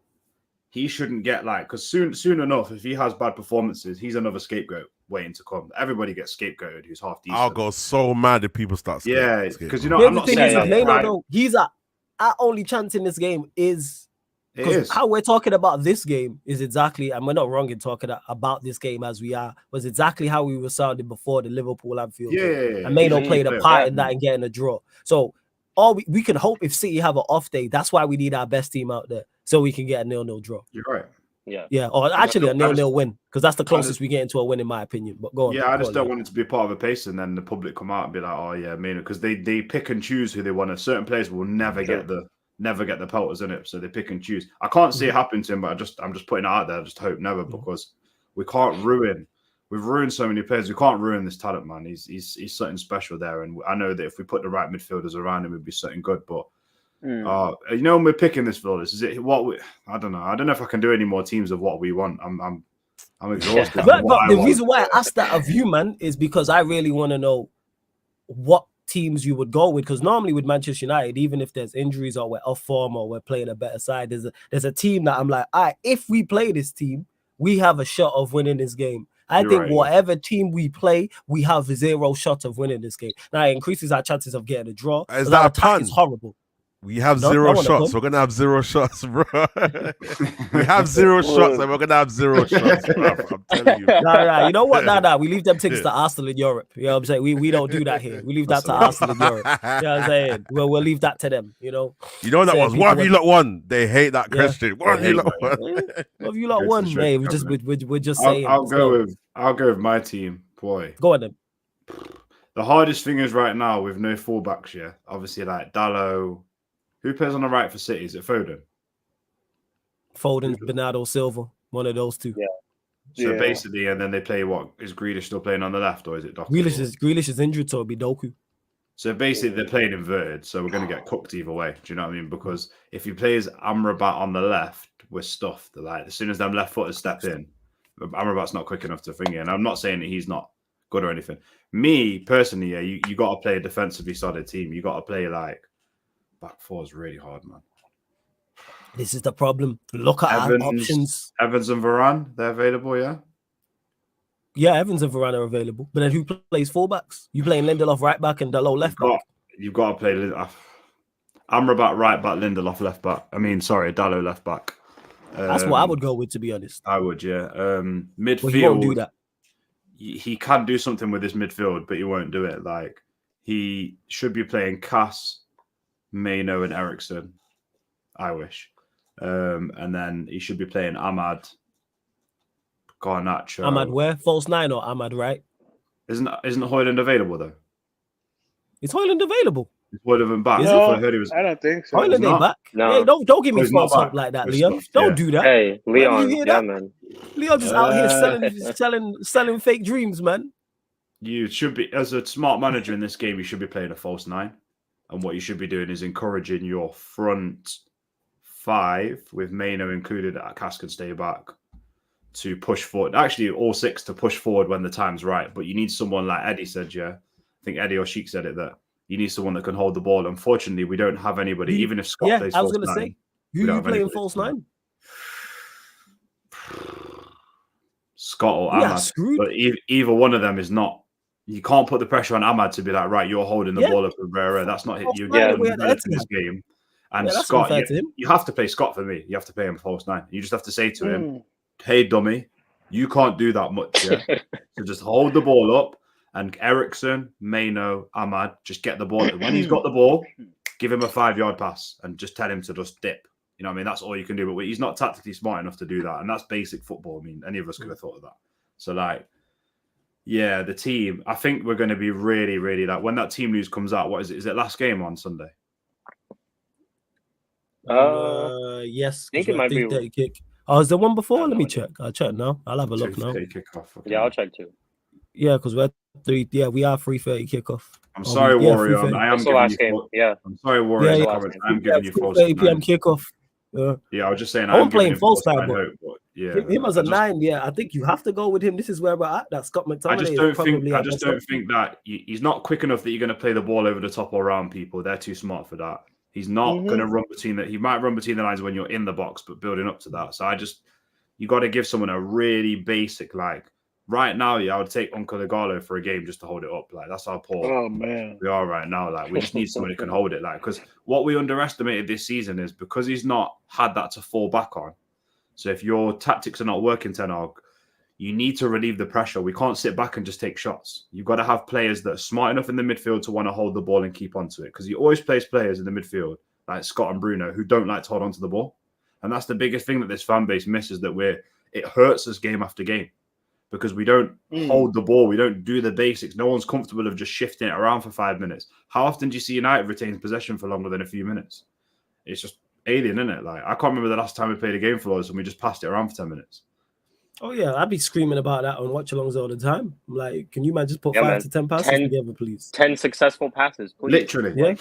he shouldn't get because soon enough, if he has bad performances, he's another scapegoat waiting to come. Everybody gets scapegoated who's half decent. I'll go so mad if people start. Because I'm not saying Maino, though, he's our only chance in this game is. Because how we're talking about this game is exactly, and we're not wrong in talking about this game as we are, was exactly how we were sounding before the Liverpool Anfield. And Maino played a part in that and getting a draw. So we can hope if City have an off day, that's why we need our best team out there, so we can get a 0-0 draw. You're right. Yeah, or actually a 0-0 win, because that's the closest we get into a win, in my opinion. But go on. Yeah, I just don't want it to be part of a pace, and then the public come out and be like, "Oh yeah, Maino," because they pick and choose who they want. Certain players will never get the pelters in it, so they pick and choose. I can't see it happen to him, but I'm just putting it out there. I just hope never, because we can't ruin. We've ruined so many players. We can't ruin this talent, man. He's something special there, and I know that if we put the right midfielders around him, it'd be something good. But when we're picking this fielders, is it what we? I don't know. I don't know if I can do any more teams of what we want. I'm exhausted. But the reason why I asked that of you, man, is because I really want to know what teams you would go with, because normally with Manchester United, even if there's injuries or we're off form or we're playing a better side, there's a team that I'm like, all right, if we play this team, we have a shot of winning this game. I think whatever team we play, we have 0 shot of winning this game. Now it increases our chances of getting a draw. Is that a pun? It's horrible. We have 0 shots. We're gonna have 0 shots, bro. We have 0 shots, and we're gonna have 0 shots, bro. I'm telling you. Nah. You know what? Nah. We leave them tickets to Arsenal in Europe. You know what I'm saying? We don't do that here. We leave that to Arsenal in Europe. You know what I'm saying? We'll leave that to them. You know that was what have you lot won? They hate that question. What have you lot won? What have you lot won? Hey, we're just saying. I'll go with my team, boy. Go on then. The hardest thing is right now with no fullbacks. Yeah, obviously like Dalot. Who plays on the right for City? Is it Foden? Foden, Bernardo Silva, one of those two. Yeah. So basically, and then they play what? Is Grealish still playing on the left, or is it Doku? Grealish is injured, so it'll be Doku. So basically, they're playing inverted, so we're going to get cooked either way. Do you know what I mean? Because if he plays Amrabat on the left, we're stuffed. Like, as soon as them left footers step in, Amrabat's not quick enough to finger. And I'm not saying that he's not good or anything. Me, personally, you got to play a defensively solid team. You got to play like back four is really hard, man. This is the problem. Look at our options. Evans and Varane, they're available, yeah? Yeah, Evans and Varane are available. But then who plays fullbacks? You playing Lindelof right back and Dalot left back? You've got to play Amrabat right back, Lindelof left back. Dalot left back. That's what I would go with, to be honest. I would, yeah. Midfield. Well, he won't do that. He can do something with his midfield, but he won't do it. Like, he should be playing Cass, Maino, and Eriksen. I wish. And then he should be playing Ahmad, Garnacho. Ahmad where? False 9 or Ahmad right? Isn't Højlund available though? Is Højlund available? Is Højlund back? No, I don't think so. Højlund ain't back. No. Hey, don't give me false hope like that, Leon. Don't do that. Hey, Leon, yeah, man. Leon's just out here selling fake dreams, man. You should be, as a smart manager in this game, you should be playing a false 9. And what you should be doing is encouraging your front 5, with Maino included, Cass can stay back, to push forward. Actually, all 6 to push forward when the time's right. But you need someone like Eddie said, yeah. I think Eddie or Sheik said it, that you need someone that can hold the ball. Unfortunately, we don't have anybody, even if Scott plays false 9. I was going to say, who are you playing false 9? Scott or Ahmad. But either one of them is not. You can't put the pressure on Ahmad to be like, right, you're holding the ball up with Rera. That's not you're getting in this game. And Yeah, that's Scott, unfair to him. you have to play Scott for me. You have to play him false 9. You just have to say to him, hey, dummy, you can't do that much, yeah? So just hold the ball up, and Ericsson, Maino, Ahmad, just get the ball. When he's got the ball, give him a 5-yard pass and just tell him to just dip. You know what I mean? That's all you can do. But he's not tactically smart enough to do that. And that's basic football. I mean, any of us could have thought of that. So, like, yeah, the team, I think we're going to be really, really, like, when that team news comes out, what is it? Is it last game on Sunday? Yes. I think it might be. 3:30 kick. Oh, is there one before? Let me check. I'll check now. I'll have a look now. Kickoff. Okay. Yeah, I'll check too. Yeah, because we're 3. Yeah, we are 3:30 kickoff. I'm sorry, Warrior. I am It's the giving last you game. Yeah. I'm sorry, Warrior. Yeah, I'm giving you false 3:30 p.m. kickoff. Yeah, I was just saying. I won't play him false time, but yeah, him as a 9. Yeah, I think you have to go with him. This is where we're at. That Scott McTominay. I just don't think that he's not quick enough that you're going to play the ball over the top or around people. They're too smart for that. He's not going to run between that. He might run between the lines when you're in the box, but building up to that. So you got to give someone a really basic, like, right now, I would take Uncle Igalo for a game just to hold it up. Like, that's how poor we are right now. Like, we just need someone who can hold it. Like, because what we underestimated this season is because he's not had that to fall back on. So if your tactics are not working, Ten Hag, you need to relieve the pressure. We can't sit back and just take shots. You've got to have players that are smart enough in the midfield to want to hold the ball and keep onto it. Because he always plays players in the midfield, like Scott and Bruno, who don't like to hold onto the ball. And that's the biggest thing that this fan base misses, that it hurts us game after game. Because we don't hold the ball. We don't do the basics. No one's comfortable of just shifting it around for 5 minutes. How often do you see United retain possession for longer than a few minutes? It's just alien, isn't it? Like, I can't remember the last time we played a game for us and we just passed it around for 10 minutes. Oh, yeah. I'd be screaming about that on watch-alongs all the time. I'm like, can you man just put 5 to 10 passes together, please? 10 successful passes, please. Literally. Yeah.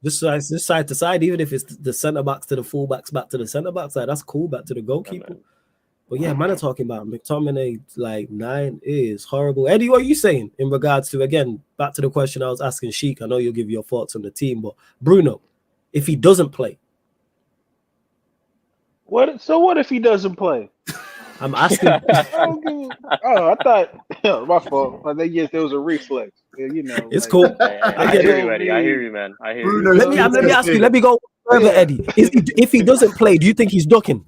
Just side to side, even if it's the centre-backs to the full-backs back to the centre-backs side, that's cool, back to the goalkeeper. But yeah, man, I'm talking about McTominay, like 9 is horrible. Eddie, what are you saying in regards to, again, back to the question I was asking Sheik? I know you'll give your thoughts on the team, but Bruno, if he doesn't play. What if he doesn't play? I'm asking. I thought my fault. I think yes, there was a reflex. Yeah, you know, it's cool. I hear you, Eddie. I hear you, man. I hear you. Let me ask you. Let me go further, Eddie. If he doesn't play, do you think he's ducking?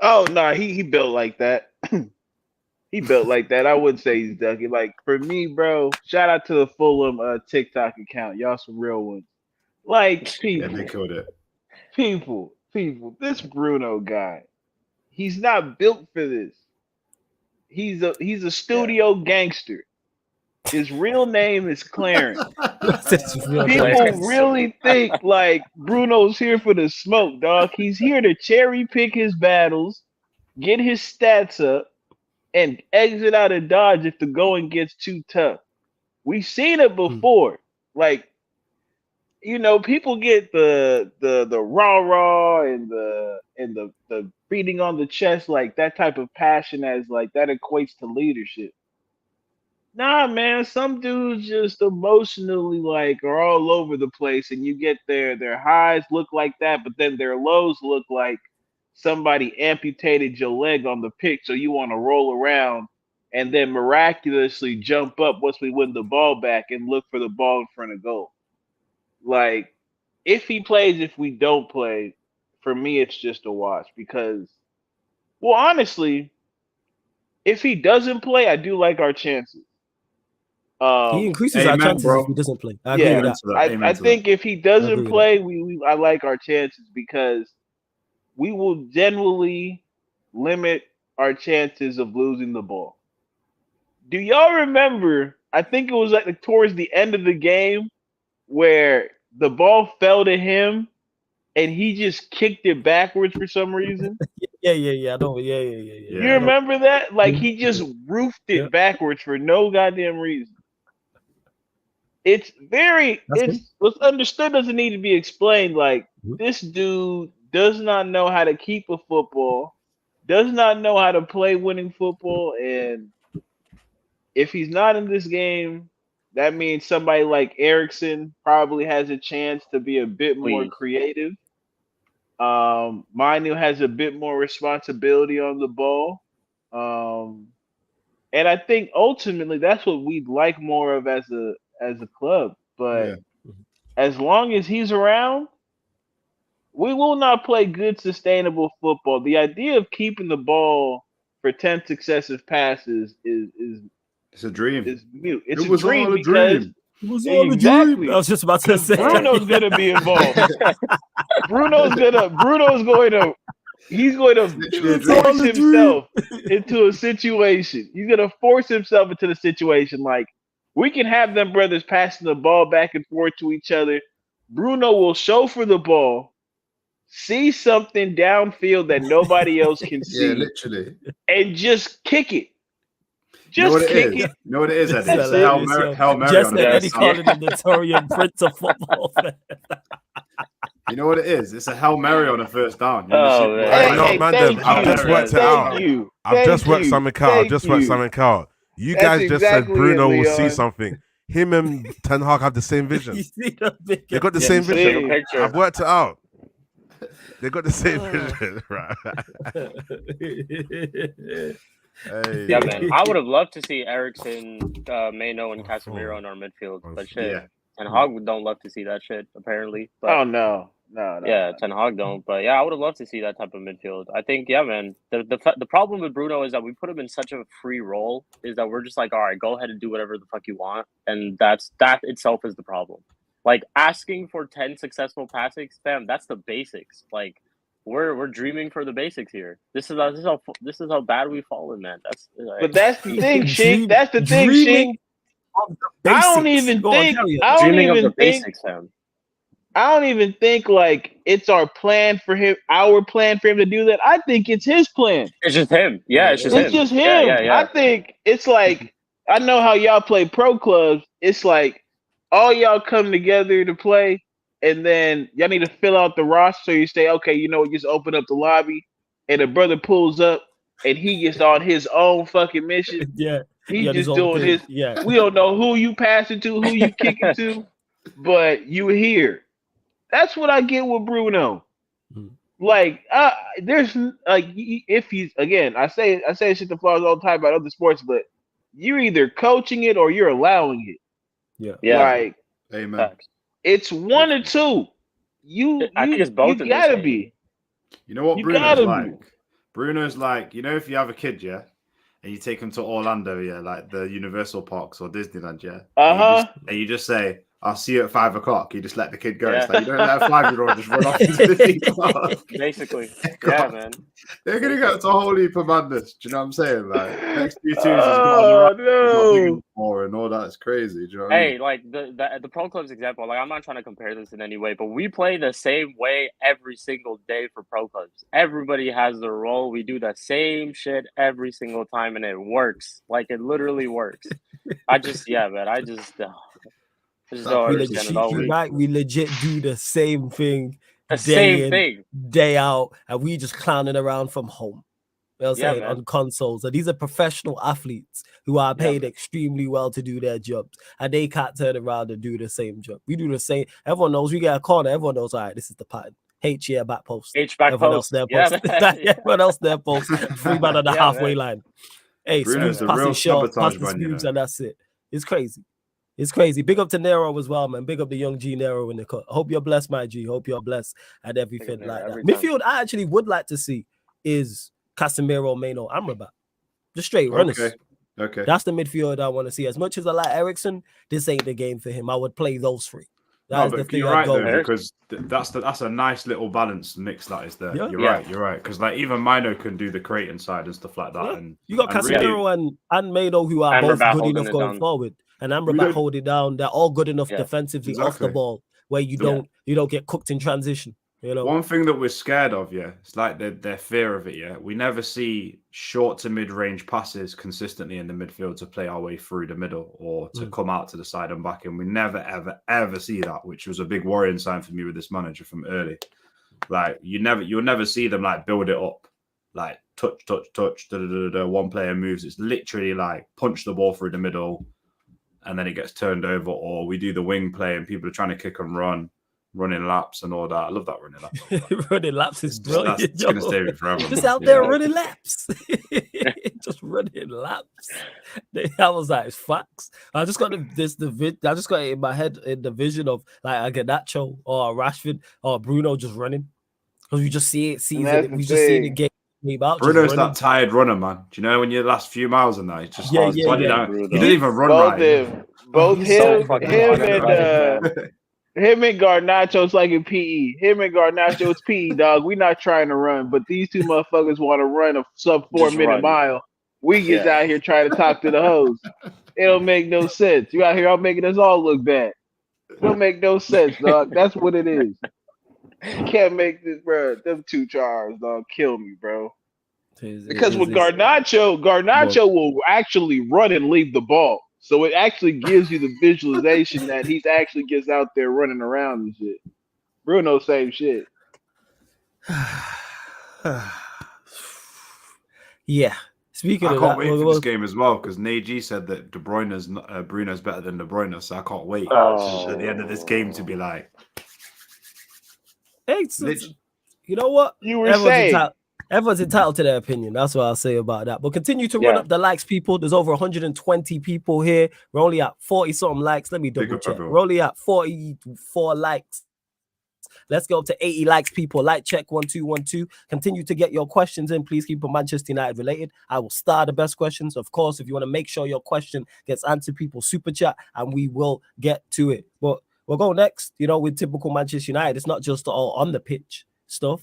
Oh no, he built like that. He built like that. I wouldn't say he's ducking. Like, for me, bro, shout out to the Fulham TikTok account. Y'all some real ones. Like, people. Yeah, they killed it. People. This Bruno guy, he's not built for this. He's a studio gangster. His real name is Clarence. People really think like Bruno's here for the smoke, dog. He's here to cherry pick his battles, get his stats up, and exit out of Dodge if the going gets too tough. We've seen it before. Like, you know, people get the rah and the beating on the chest, like that type of passion, as like that equates to leadership. Nah, man, some dudes just emotionally like are all over the place, and you get their highs look like that, but then their lows look like somebody amputated your leg on the pitch, so you want to roll around and then miraculously jump up once we win the ball back and look for the ball in front of goal. Like, if he plays, if we don't play, for me it's just a watch because, well, honestly, if he doesn't play, I do like our chances. He increases our chances if he doesn't play. I agree with that. I think if he doesn't play, I like our chances because we will generally limit our chances of losing the ball. Do y'all remember? I think it was like towards the end of the game where the ball fell to him and he just kicked it backwards for some reason. Yeah. I know. Yeah. You remember that? Like, he just roofed it backwards for no goddamn reason. It's what's understood doesn't need to be explained. Like, this dude does not know how to keep a football, does not know how to play winning football, and if he's not in this game, that means somebody like Ericsson probably has a chance to be a bit more creative. Manu has a bit more responsibility on the ball. And I think ultimately that's what we'd like more of as a club. But as long as he's around, we will not play good, sustainable football. The idea of keeping the ball for 10 successive passes is It's a dream. mute. It's It was a dream all a because dream. It was all a exactly. dream. I was just about to say Bruno's gonna be involved. Bruno's going to he's going to Literally a dream. force himself into a situation. He's going to force himself into the situation. Like, we can have them brothers passing the ball back and forth to each other. Bruno will show for the ball, see something downfield that nobody else can see, Yeah, literally. and just kick it. You know what Just it kick is? it. You know what it is, Eddie? That's It's hilarious, Hail Mary Just on the like first Eddie down. calling him the Notorian Prince of Football. You know what it is? It's a Hail Mary on a first down. You Oh, understand? man. Hey, no, man, thank I've you. just worked it Thank out. you. I've just Thank worked you. something out. I've Thank just worked you. something out. You That's guys just said exactly Bruno it, will see Leon. something. Him and Ten Hag have the same vision. You see the big- They got the Yeah, same see. vision. Picture. I've worked it out. They got the same vision, right? Hey, Yeah, man. I would have loved to see Eriksson, Mano, and Casemiro in our midfield, but shit, Yeah. Ten Hag don't love to see that shit apparently. But Oh no. yeah, Ten Hag don't. But yeah, I would have loved to see that type of midfield. I think, yeah, man. The problem with Bruno is that we put him in such a free role. Is that we're just like, all right, go ahead and do whatever the fuck you want, and that itself is the problem. Like asking for 10 successful passings, fam. That's the basics. Like we're dreaming for the basics here. This is how bad we've fallen, man. But that's the thing, Dream- Sheik. That's the thing, dreaming Sheik. of the I don't basics. even Go on, think. carry on. I don't dreaming of the even think. basics, fam. I don't even think like it's our plan for him. Our plan for him to do that. I think it's his plan. It's just him. Yeah, it's just It's him. just him. Yeah. I think it's like I know how y'all play pro clubs. It's like all y'all come together to play, and then y'all need to fill out the roster. So you say, okay, you know, just open up the lobby, and a brother pulls up, and he gets on his own fucking mission. Yeah. He's Yeah, just his own doing thing. his. Yeah. We don't know who you passing to, who you kicking to, but you here. That's what I get with Bruno. Mhm. Like, there's like if he's again, I say shit to flaws all the time about other sports, but you're either coaching it or you're allowing it. Yeah. Like Amen. Facts. it's one or two. I think it's both You in this gotta game. be. You know what You Bruno's gotta like? be. Bruno's like, you know, if you have a kid, yeah, and you take him to Orlando, yeah, like the Universal Parks or Disneyland, yeah, and you just say, "I'll see you at 5 o'clock." You just let the kid go. It's like you don't let a 5-year-old just run off into the theme park. Basically. God. Yeah, man. They're gonna get to a whole heap of madness. Do you know what I'm saying? Like next few twos, Oh no! more and all that. It's crazy. Do you know what I Hey, mean? like the pro clubs example, like I'm not trying to compare this in any way, but we play the same way every single day for pro clubs. Everybody has their role. We do the same shit every single time, and it works. Like it literally works. I just don't understand it all week. Right, we legit do the same thing The day same in, thing. day out, and we just clowning around from home. You know what I'm Yeah, saying? man. On consoles. And these are professional athletes who are paid extremely well to do their jobs. And they can't turn around and do the same job. We do the same. Everyone knows we get a corner. Everyone knows, all right, this is the pattern. H yeah, back post. H back Everyone post. else their Yeah, post. man. Everyone else their post. 3 man on the Yeah, halfway man. line. Hey, Bruno's Smooths a real passing short, sabotage passing man, you Smooths, know. and that's it. It's crazy. It's crazy. Big up to Nero as well, man. Big up the young G Nero in the cut. Hope you're blessed, my G. Hope you're blessed and everything Nero like that. every time. Midfield, I actually would like to see is Casemiro, Mano, Amrabat. Just straight runners. Okay. That's the midfield I want to see. As much as I like Eriksson, this ain't the game for him. I would play those three. That's the thing you're I'd right go though, with. because that's a nice little balanced mix that is there. Yeah. You're right. Because like even Mino can do the creating side and stuff like that. Yeah. And You got and Casemiro and Mano who are both Amrabat good holding enough it going down. forward. And We Amrabat don't- hold it down. They're all good enough Yeah. defensively off Exactly. the ball where you don't get cooked in transition. You know? One thing that we're scared of, it's like their fear of it, We never see short to mid-range passes consistently in the midfield to play our way through the middle or to come out to the side and back. And we never, ever, ever see that, which was a big worrying sign for me with this manager from early. Like you'll never see them like build it up, like touch, one player moves. It's literally like punch the ball through the middle and then it gets turned over, or we do the wing play and people are trying to kick and running laps and all that. I love that running laps. Running laps is brilliant. It's going to stay with me forever. Just out there running laps. Just running laps. I was like, it's facts. I just got I just got it in my head in the vision of like a Garnacho or a Rashford or Bruno just running. because we just see it, that's the we just see the thing. game out. Bruno's that tired runner, man. Do you know when your last few miles and that? It's just Yeah, yeah, down. Bruno. He didn't even run Both right. him, both he's so him, fucking him unathletic, him and Garnacho's like in PE. Him and Garnacho's PE, dog. We not trying to run, but these two motherfuckers want to run a sub 4 minute run. mile. We get Yeah. out here trying to talk to the hoes. It don't make no sense. You out here out making us all look bad. It don't make no sense, dog. That's what it is. You can't make this, bro. Them two jars, dog, kill me, bro. Because with Garnacho will actually run and leave the ball. So it actually gives you the visualization that he's actually gets out there running around and shit. Bruno, same shit. Yeah. Speaking I of can't that, wait for this game as well because Neji said that Bruno's better than De Bruyne, so I can't wait at the end of this game to be like, hey, you know what? You were saying. Everyone's entitled to their opinion. That's what I'll say about that. But continue to run up the likes, people. There's over 120 people here. We're only at 40-something likes. Let me double check. We're only at 44 likes. Let's go up to 80 likes, people. Like check 1212. Continue to get your questions in. Please keep them Manchester United related. I will start the best questions. Of course, if you want to make sure your question gets answered, people super chat and we will get to it. But we'll go next, with typical Manchester United. It's not just all on the pitch stuff.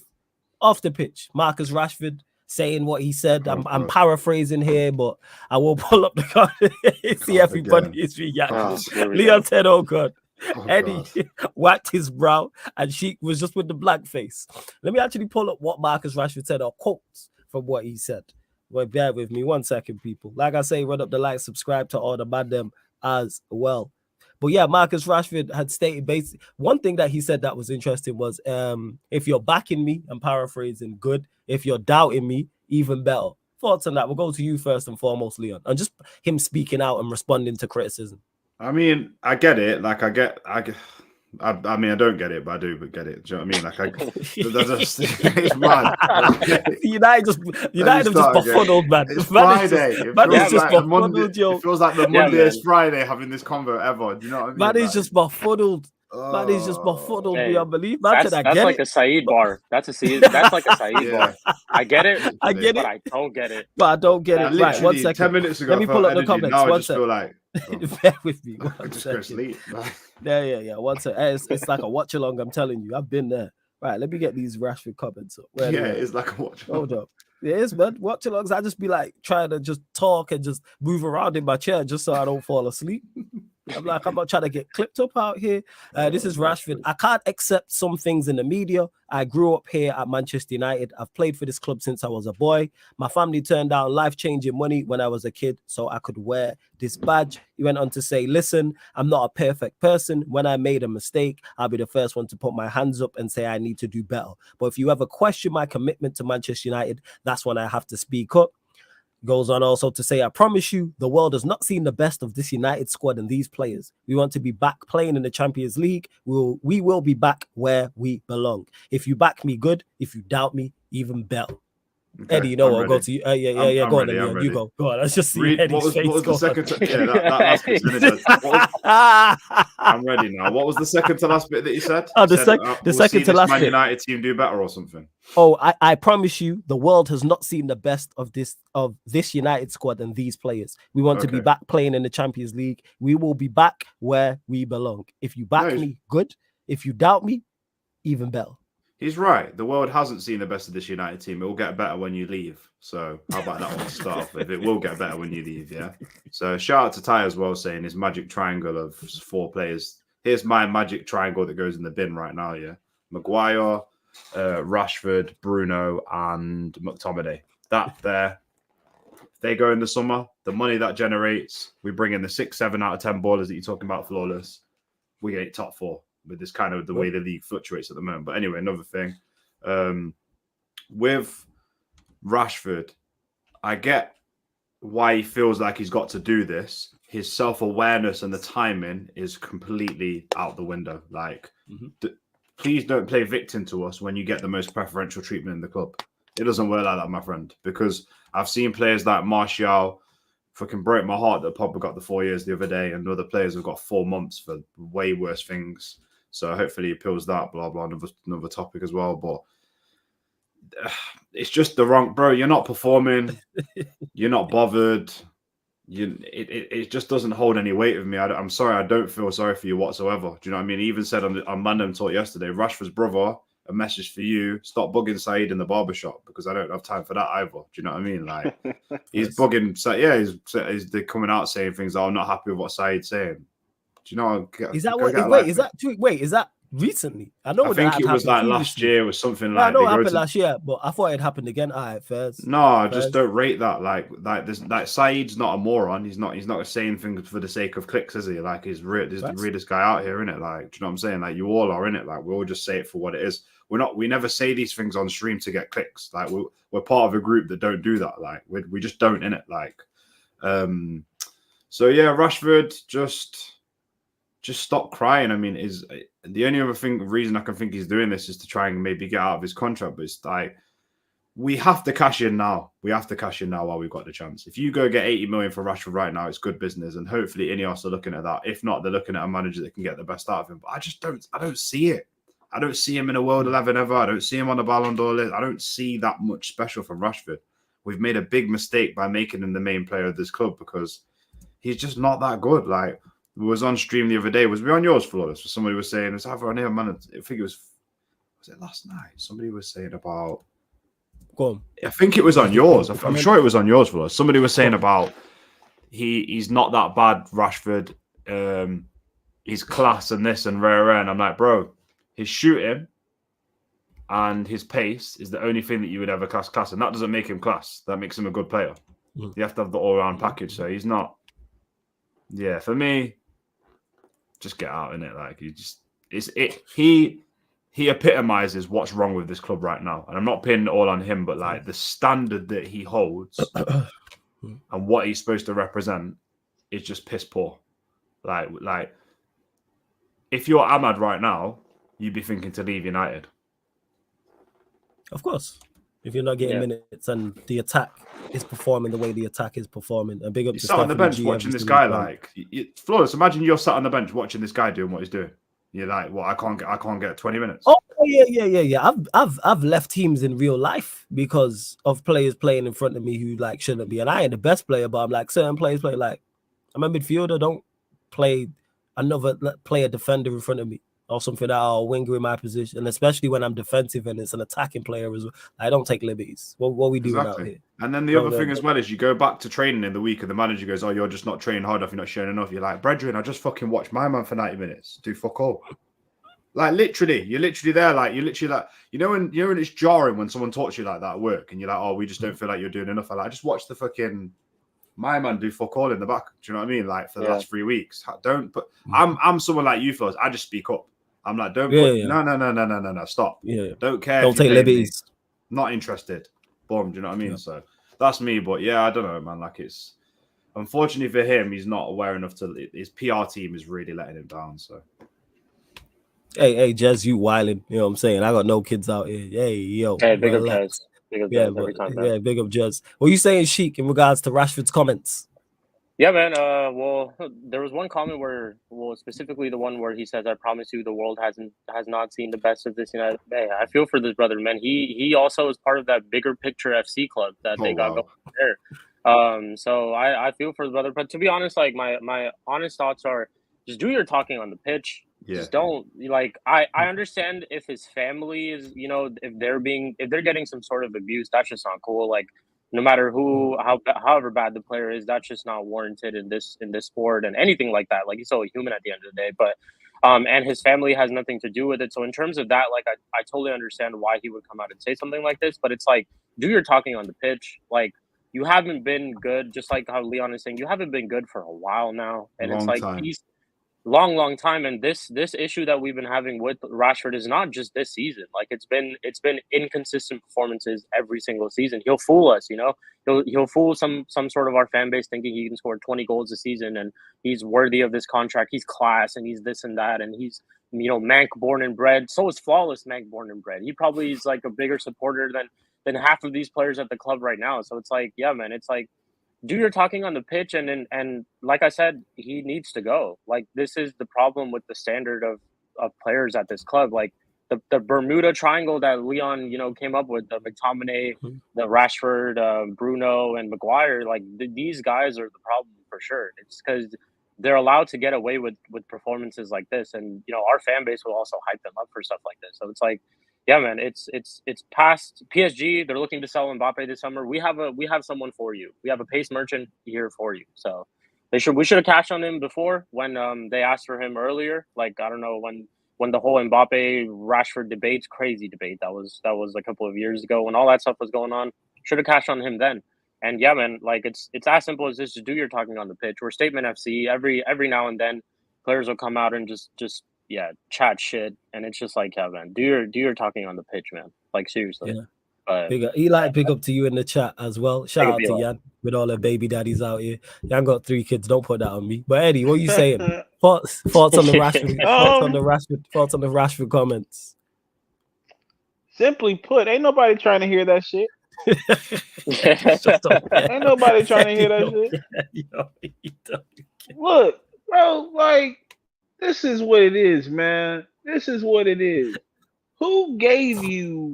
Off the pitch, Marcus Rashford saying what he said. I'm paraphrasing here, but I will pull up the card. See everybody is reacting. Leon said, "Oh God." Eddie whacked his brow, and she was just with the blank face. Let me actually pull up what Marcus Rashford said or quotes from what he said. Well, bear with me 1 second, people. Like I say, run up the like, subscribe to all the ManDem as well. But yeah, Marcus Rashford had stated basically one thing that he said that was interesting was if you're backing me, I'm paraphrasing, good. If you're doubting me, even better. Thoughts on that? We'll go to you first and foremost, Leon, and just him speaking out and responding to criticism. I mean, I get it. Like, I mean, I don't get it, but I do get it. Do you know what I mean? It's mad. United just befuddled, man. It's Friday. It feels like the Monday Friday having this convo ever. Do you know what I mean? Man is just befuddled. Man is just befuddled beyond belief. That's like a Saeed bar. That's like a Saeed bar. I get it, but I don't get it. But I don't get it. Right, 1 second. 10 minutes ago, let me pull up the comments. Now I just feel like bear with me. I just go sleep. Yeah. 1 second. It's like a watch along. I'm telling you, I've been there. Right, let me get these Rashford comments up. It's like a watch. Hold up. It is, man. Watch alongs. I just be like trying to just talk and just move around in my chair just so I don't fall asleep. I'm not trying to get clipped up out here. This is Rashford. I can't accept some things in the media. I grew up here at Manchester United. I've played for this club since I was a boy. My family turned down life-changing money when I was a kid so I could wear this badge. He went on to say, listen, I'm not a perfect person. When I made a mistake, I'll be the first one to put my hands up and say I need to do better. But if you ever question my commitment to Manchester United, that's when I have to speak up. Goes on also to say, I promise you, the world has not seen the best of this United squad and these players. We want to be back playing in the Champions League. We will be back where we belong. If you back me, good. If you doubt me, even better. Okay, Eddie, I'll go to you. Yeah. Go on, Leon. You go. Go on. Let's just see Eddie's face. What was the second? I'm ready now. What was the second to last bit that you said? The second to last Man bit. United team do better or something. Oh, I promise you, the world has not seen the best of this United squad and these players. We want to be back playing in the Champions League. We will be back where we belong. If you back me, good. If you doubt me, even better. He's right. The world hasn't seen the best of this United team. It will get better when you leave. So how about that one to start off with? It will get better when you leave, yeah? So shout out to Ty as well, saying his magic triangle of 4 players. Here's my magic triangle that goes in the bin right now, yeah? Maguire, Rashford, Bruno, and McTominay. That there. If they go in the summer, the money that generates, we bring in the 6, 7 out of 10 ballers that you're talking about, flawless. We get top 4. With this kind of the way the league fluctuates at the moment. But anyway, another thing. With Rashford, I get why he feels like he's got to do this. His self-awareness and the timing is completely out the window. Like, please don't play victim to us when you get the most preferential treatment in the club. It doesn't work like that, my friend. Because I've seen players like Martial fucking broke my heart that Pogba got the 4 years the other day, and other players have got 4 months for way worse things. So hopefully he appeals that, blah, blah, another topic as well. But it's just the wrong, bro. You're not performing. You're not bothered. It just doesn't hold any weight with me. I'm sorry. I don't feel sorry for you whatsoever. Do you know what I mean? He even said on ManDem talk yesterday, Rashford's brother, a message for you: stop bugging Saeed in the barbershop because I don't have time for that either. Do you know what I mean? Like he's bugging. So yeah, he's coming out saying things that I'm not happy with what Saeed's saying. Do you know? Is that what? Wait, is that recently? I think it was like previously. last year or something like. I know it happened last year, but I thought it happened again. All right, fairs. No, I just don't rate that. Like this, like Saeed's not a moron. He's not saying things for the sake of clicks, is he? Like he's the realest guy out here, innit? Like, do you know what I'm saying? Like you all are, innit? Like we all just say it for what it is. We never say these things on stream to get clicks. Like we're part of a group that don't do that. Like we just don't, innit? Like, so yeah, Rashford just stop crying. I mean, is the only other reason I can think he's doing this is to try and maybe get out of his contract. But it's like we have to cash in now. We have to cash in now while we've got the chance. If you go get 80 million for Rashford right now, it's good business, and hopefully Ineos are looking at that. If not, they're looking at a manager that can get the best out of him. But I don't see it. I don't see him in a World 11 ever. I don't see him on the Ballon d'Or list. I don't see that much special from Rashford. We've made a big mistake by making him the main player of this club because he's just not that good. Like, we was on stream the other day. Was we on yours, Flawless? Somebody was saying, it was either on here, man. I think it was it last night? Somebody was saying about... Go on. I think it was on yours. I'm sure it was on yours, Flawless. Somebody was saying about he's not that bad, Rashford. He's class and this and rare. And I'm like, bro, his shooting and his pace is the only thing that you would ever class. And that doesn't make him class. That makes him a good player. You have to have the all-round package. So he's not... Yeah, for me... Just get out in it, like he epitomizes what's wrong with this club right now, and I'm not pinning it all on him, but like the standard that he holds and what he's supposed to represent is just piss poor. Like if you're Ahmad right now, you'd be thinking to leave United. Of course, if you're not getting minutes and the attack is performing the way the attack is performing. And big up you to sat on the bench watching this guy. Like, Flawless, imagine you're sat on the bench watching this guy doing what he's doing. You're like, well, I can't get 20 minutes. Oh yeah. I've left teams in real life because of players playing in front of me who like shouldn't be. And I ain't the best player, but I'm like certain players play like I'm a midfielder. Don't play a defender in front of me or something that I'll winger in my position, and especially when I'm defensive and it's an attacking player as well. I don't take liberties. What we doing out here? And then the other thing as well is you go back to training in the week and the manager goes, "Oh, you're just not training hard enough. You're not showing enough." You're like, "Brethren, I just fucking watched my man for 90 minutes. Do fuck all." Like literally, you're literally there. Like you're literally like, you know when it's jarring when someone talks to you like that at work and you're like, "Oh, we just don't feel like you're doing enough." I just watched the fucking my man do fuck all in the back. Do you know what I mean? Like for the last 3 weeks, don't put. I'm someone like you, fellas. I just speak up. I'm like, don't put. No. Stop. Yeah. Don't care. Don't take liberties. Not interested. Boom. Do you know what I mean? Yeah. So that's me. But yeah, I don't know, man. Like it's unfortunately for him, he's not aware enough to. His PR team is really letting him down. So. Hey, Jez, you wilding. You know what I'm saying? I got no kids out here. Hey, yo. Hey, big up Jez. Big up Jez. What are you saying, Sheik, in regards to Rashford's comments? Yeah, man. Well, there was one comment specifically the one where he says, "I promise you, the world has not seen the best of this United." Hey, I feel for this brother, man. He also is part of that bigger picture FC club that they got going there. So I feel for the brother, but to be honest, like my honest thoughts are, just do your talking on the pitch. Yeah. Just don't like. I understand if his family is, if they're getting some sort of abuse, that's just not cool. Like. No matter however bad the player is, that's just not warranted in this sport and anything like that. Like he's still a human at the end of the day, but and his family has nothing to do with it. So in terms of that, like I totally understand why he would come out and say something like this. But it's like, do your talking on the pitch. Like you haven't been good, just like how Leon is saying, you haven't been good for a while now, and it's like he's long time. And this issue that we've been having with Rashford is not just this season. Like it's been inconsistent performances every single season. He'll fool us, he'll fool some sort of our fan base thinking he can score 20 goals a season and he's worthy of this contract. He's class and he's this and that. And he's, Manc born and bred. So is Flawless Manc born and bred. He probably is like a bigger supporter than half of these players at the club right now. So it's like, yeah, man, it's like, do your talking on the pitch, and like I said, he needs to go. Like this is the problem with the standard of players at this club. Like the Bermuda Triangle that Leon, came up with, the McTominay, the Rashford, Bruno, and Maguire. Like these guys are the problem for sure. It's because they're allowed to get away with performances like this, and our fan base will also hype them up for stuff like this. So it's like, yeah, man, it's past PSG. They're looking to sell Mbappe this summer. We have someone for you. We have a pace merchant here for you. So we should have cashed on him before when they asked for him earlier. Like, I don't know, when the whole Mbappe Rashford crazy debate that was a couple of years ago when all that stuff was going on. Should have cashed on him then. And yeah, man, like it's as simple as this. Just do your talking on the pitch. We're Statement FC. Every now and then, players will come out and just chat shit, and it's just like, yeah, man, do your talking on the pitch, man. Like seriously. Yeah. But Eli, big up to you in the chat as well. Shout out to Jan with all the baby daddies out here. Jan got 3 kids. Don't put that on me. But Eddie, what are you saying? Thoughts on the Rashford? Thoughts on the Rashford comments? Simply put, ain't nobody trying to hear that shit. Ain't nobody trying to hear that shit. Look, bro, like, this is what it is, man. This is what it is. Who gave you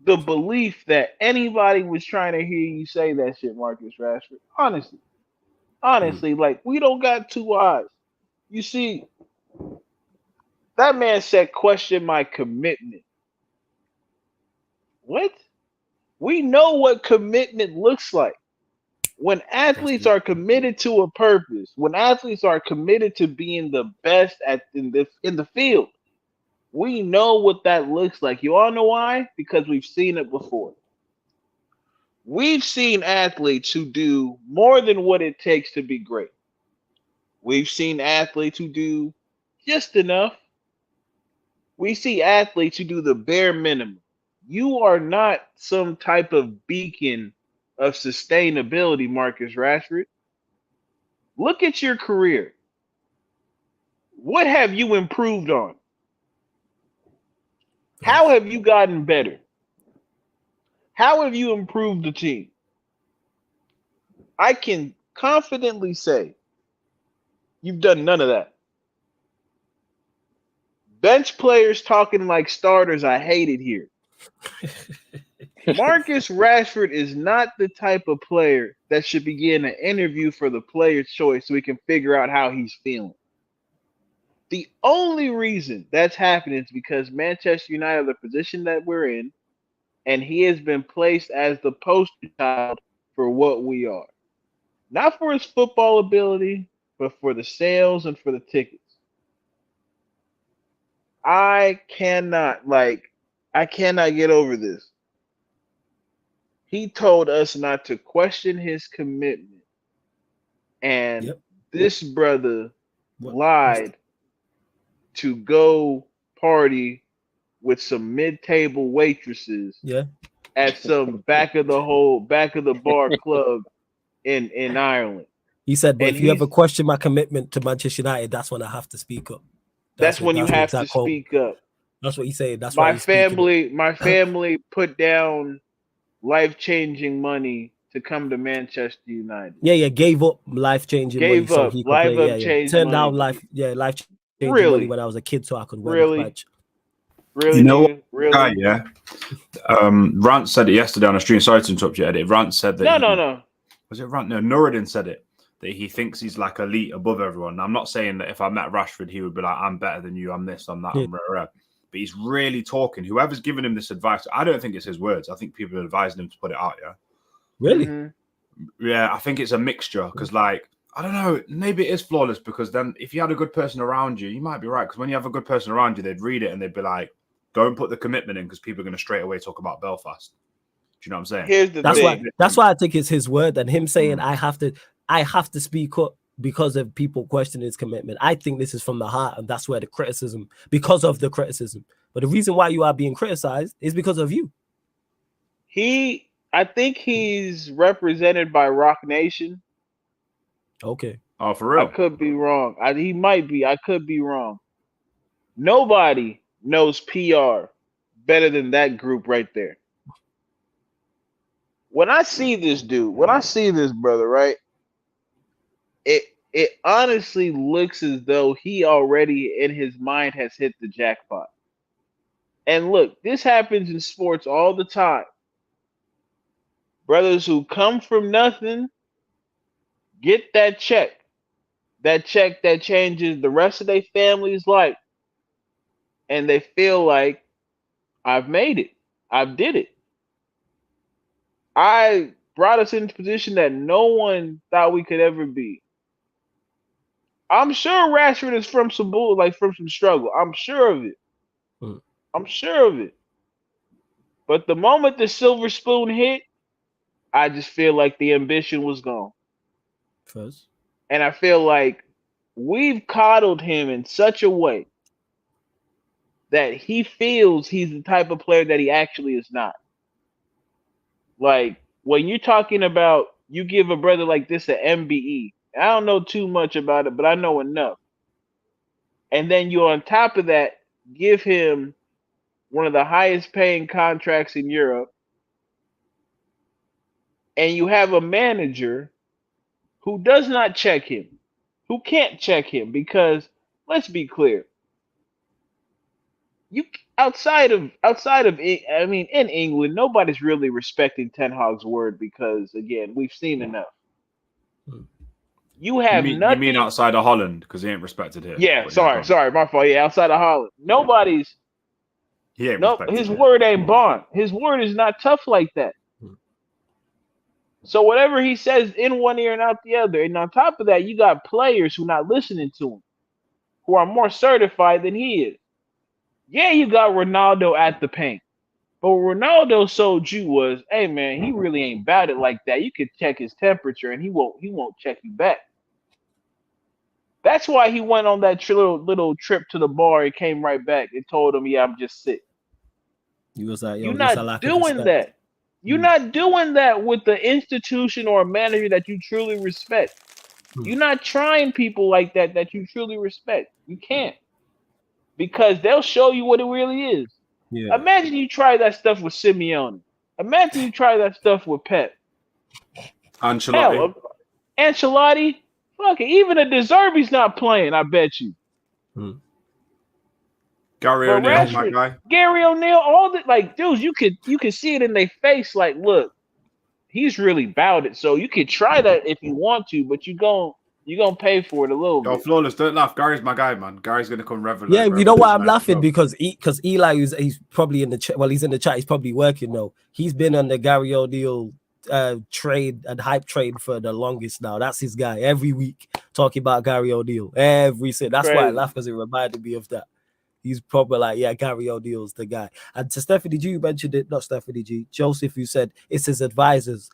the belief that anybody was trying to hear you say that shit, Marcus Rashford? Honestly, like, we don't got 2 eyes. You see, that man said, question my commitment. What? We know what commitment looks like. When athletes are committed to a purpose, when athletes are committed to being the best in the field, we know what that looks like. You all know why? Because we've seen it before. We've seen athletes who do more than what it takes to be great. We've seen athletes who do just enough. We see athletes who do the bare minimum. You are not some type of beacon of sustainability, Marcus Rashford. Look at your career. What have you improved on? How have you gotten better? How have you improved the team? I can confidently say you've done none of that. Bench players talking like starters, I hate it here. Marcus Rashford is not the type of player that should begin an interview for the player's choice so we can figure out how he's feeling. The only reason that's happening is because Manchester United, the position that we're in, and he has been placed as the poster child for what we are. Not for his football ability, but for the sales and for the tickets. I cannot get over this. He told us not to question his commitment. And this brother lied to go party with some mid-table waitresses at some back of the bar club in Ireland. He said, but if you ever question my commitment to Manchester United, that's when I have to speak up. That's when you have to speak up. That's what he said. That's my family put down life-changing money to come to Manchester United. Yeah, gave up life-changing money so he could play. Turned down life-changing money when I was a kid so I could wear the badge. Really? You know what? Yeah. Rant said it yesterday on a stream. Sorry to interrupt you, Eddie. Rant said that. No. Was it Rant? No, Nuruddin said it. That he thinks he's like elite above everyone. Now, I'm not saying that if I met Rashford, he would be like, I'm better than you, I'm this, I'm that, I'm rah, rah. But he's really talking. Whoever's giving him this advice, I don't think it's his words. I think people are advising him to put it out, yeah? Really? Mm-hmm. Yeah, I think it's a mixture. Because, like, I don't know, maybe it is flawless because then if you had a good person around you, you might be right. Because when you have a good person around you, they'd read it and they'd be like, don't put the commitment in because people are going to straight away talk about Belfast. Do you know what I'm saying? Here's the thing. That's why I think it's his word and him saying, I have to speak up because of people questioning his commitment. I think this is from the heart, and that's where because of the criticism. But the reason why you are being criticized is because of you. I think he's represented by Rock Nation. Okay. Oh, for real? I could be wrong. He might be. I could be wrong. Nobody knows PR better than that group right there. When I see this brother, right? It honestly looks as though he already in his mind has hit the jackpot. And look, this happens in sports all the time. Brothers who come from nothing get that check that changes the rest of their family's life, and they feel like I've made it, I've did it. I brought us into a position that no one thought we could ever be. I'm sure Rashford is from some bull, like from some struggle. I'm sure of it. I'm sure of it. But the moment the silver spoon hit, I just feel like the ambition was gone. First. And I feel like we've coddled him in such a way that he feels he's the type of player that he actually is not. Like, when you're talking about you give a brother like this an MBE, I don't know too much about it, but I know enough. And then you, on top of that, give him one of the highest paying contracts in Europe, and you have a manager who does not check him, who can't check him, because let's be clear, you outside of I mean, in England, nobody's really respecting Ten Hag's word because, again, we've seen enough. You have nothing. You mean outside of Holland, because he ain't respected here? Yeah, sorry, my fault. Yeah, outside of Holland, nobody's. He ain't No, his word ain't bond. His word is not tough like that. So whatever he says in one ear and out the other, and on top of that, you got players who not listening to him, who are more certified than he is. Yeah, you got Ronaldo at the paint, but what Ronaldo sold you was, hey man, he really ain't about it like that. You could check his temperature, and he won't check you back. That's why he went on that little trip to the bar and came right back and told him, yeah, I'm just sick. He was like, you're not doing that. You're not doing that with the institution or a manager that you truly respect. You're not trying people like that you truly respect. You can't. Because they'll show you what it really is. Yeah. Imagine you try that stuff with Simeone. Imagine you try that stuff with Pep. Ancelotti. Ancelotti. Fuck it. Even a De Zerbi's not playing, I bet you. Gary O'Neill, my guy. Gary O'Neill, all the dudes, you could see it in their face. Like, look, he's really about it. So you could try that if you want to, but you're gonna pay for it a little bit. Flawless, don't laugh. Gary's my guy, man. Gary's gonna come revel. Yeah, you know why I'm laughing? Because Eli, he's probably in the chat. Well, he's in the chat. He's probably working though. He's been on the Gary O'Neill trade and hype train for the longest now. That's his guy. Every week talking about Gary O'Neill. That's why I laugh, because it reminded me of that. He's probably like, yeah, Gary O'Neill's the guy. And to Stephanie G, you mentioned it, not Stephanie G, Joseph, you said it's his advisors.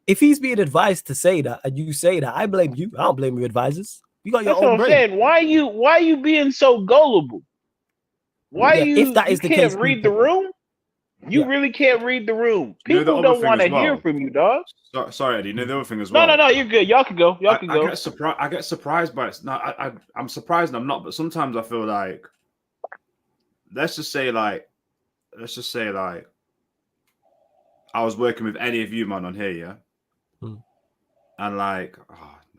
If he's being advised to say that, and you say that, I blame you. I don't blame your advisors. You got your own brain. Saying. Why you being so gullible? Why if that is the case, read the room? You really can't read the room. People don't want to hear from you, dog. Sorry, Eddie. You know the other thing as well. No, you're good. Y'all can go. Y'all can go. I get surprised by it. No, I'm surprised and I'm not, but sometimes I feel like, let's just say I was working with any of you, man, on here, yeah? And I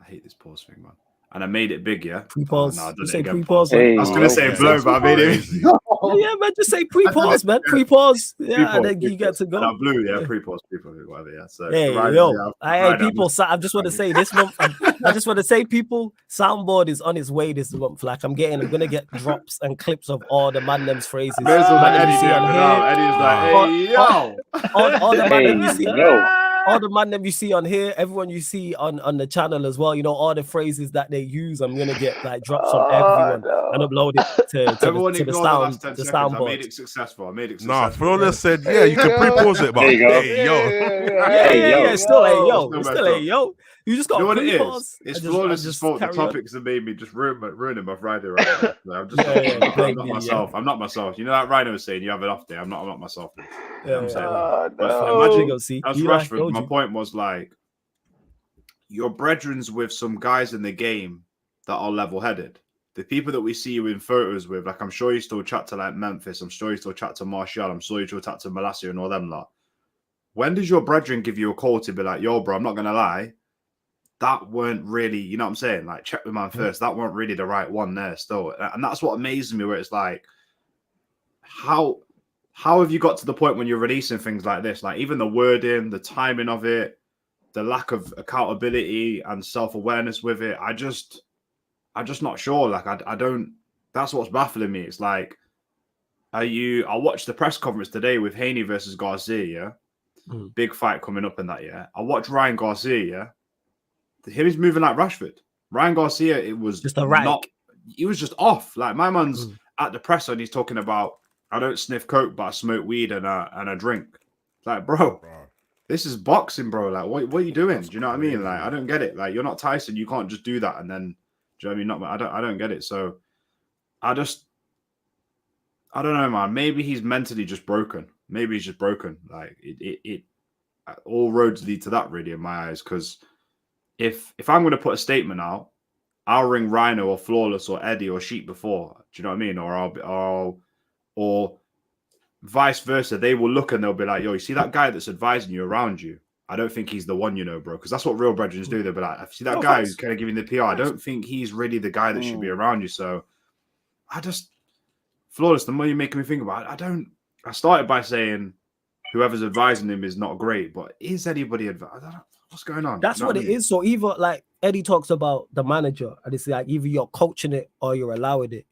hate this pause thing, man. And I made it big, yeah? Pre-pause. I say pre-pause. I was going to say blow, but I made it. Yeah, man, just say pre-pause, man. Pre-pause. Yeah, and then you get to go. No, blue, yeah, pre-pause, whatever, yeah. So, people, I just want to say this month, I just want to say, people, soundboard is on its way this month. Like, I'm going to get drops and clips of all the ManDem's phrases. Eddie's like, hey, yo. All the ManDem you see. All the ManDem you see on here, everyone you see on the channel as well, you know, all the phrases that they use, I'm gonna get drops from everyone and upload it to the soundboard. I made it successful. Nah, Flawless said, yeah, you can pre-pause it, but hey, yo. Still, hey, yo. You just got to pre-pause. It's Flawless's fault. The topics have made me just ruining my Friday right now. I'm not myself. I'm not myself. You know that Rhino was saying, you have an off day. I'm not myself. You know what I'm saying? That's Rashford. My point was your brethren's with some guys in the game that are level-headed. The people that we see you in photos with, I'm sure you still chat to Memphis. I'm sure you still chat to Martial. I'm sure you still chat to Malacia and all them lot. When does your brethren give you a call to be like, yo, bro, I'm not going to lie, that weren't really, you know what I'm saying? Check the man first. That weren't really the right one there still. And that's what amazes me, where it's how how have you got to the point when you're releasing things like this? Like even the wording, the timing of it, the lack of accountability and self-awareness with it. I'm just not sure. Like I don't. That's what's baffling me. It's like, I watched the press conference today with Haney versus Garcia. Yeah, big fight coming up in that. Yeah, I watched Ryan Garcia. Yeah, him is moving like Rashford. Ryan Garcia, it was just not. He was just off. Like my man's at the presser and he's talking about, I don't sniff coke, but I smoke weed and a drink. Like, bro. This is boxing, bro. Like, what are you doing? Do you know what I mean? Like, I don't get it. Like, you're not Tyson. You can't just do that and then, do you know what I mean? I don't get it. So, I don't know, man. Maybe he's mentally just broken. Maybe he's just broken. Like, it all roads lead to that, really, in my eyes. Because if I'm going to put a statement out, I'll ring Rhino or Flawless or Eddie or Sheep before. Do you know what I mean? Or vice versa, they will look and they'll be like, yo, you see that guy that's advising you around you? I don't think he's the one, bro. Because that's what real brethren do. They'll be like, I see that guy who's kind of giving the PR. I don't think he's really the guy that should be around you. So Flawless, the more you're making me think about it, I started by saying whoever's advising him is not great, but is anybody what's going on? That's what it is. So either like Eddie talks about the manager, and it's like either you're coaching it or you're allowing it.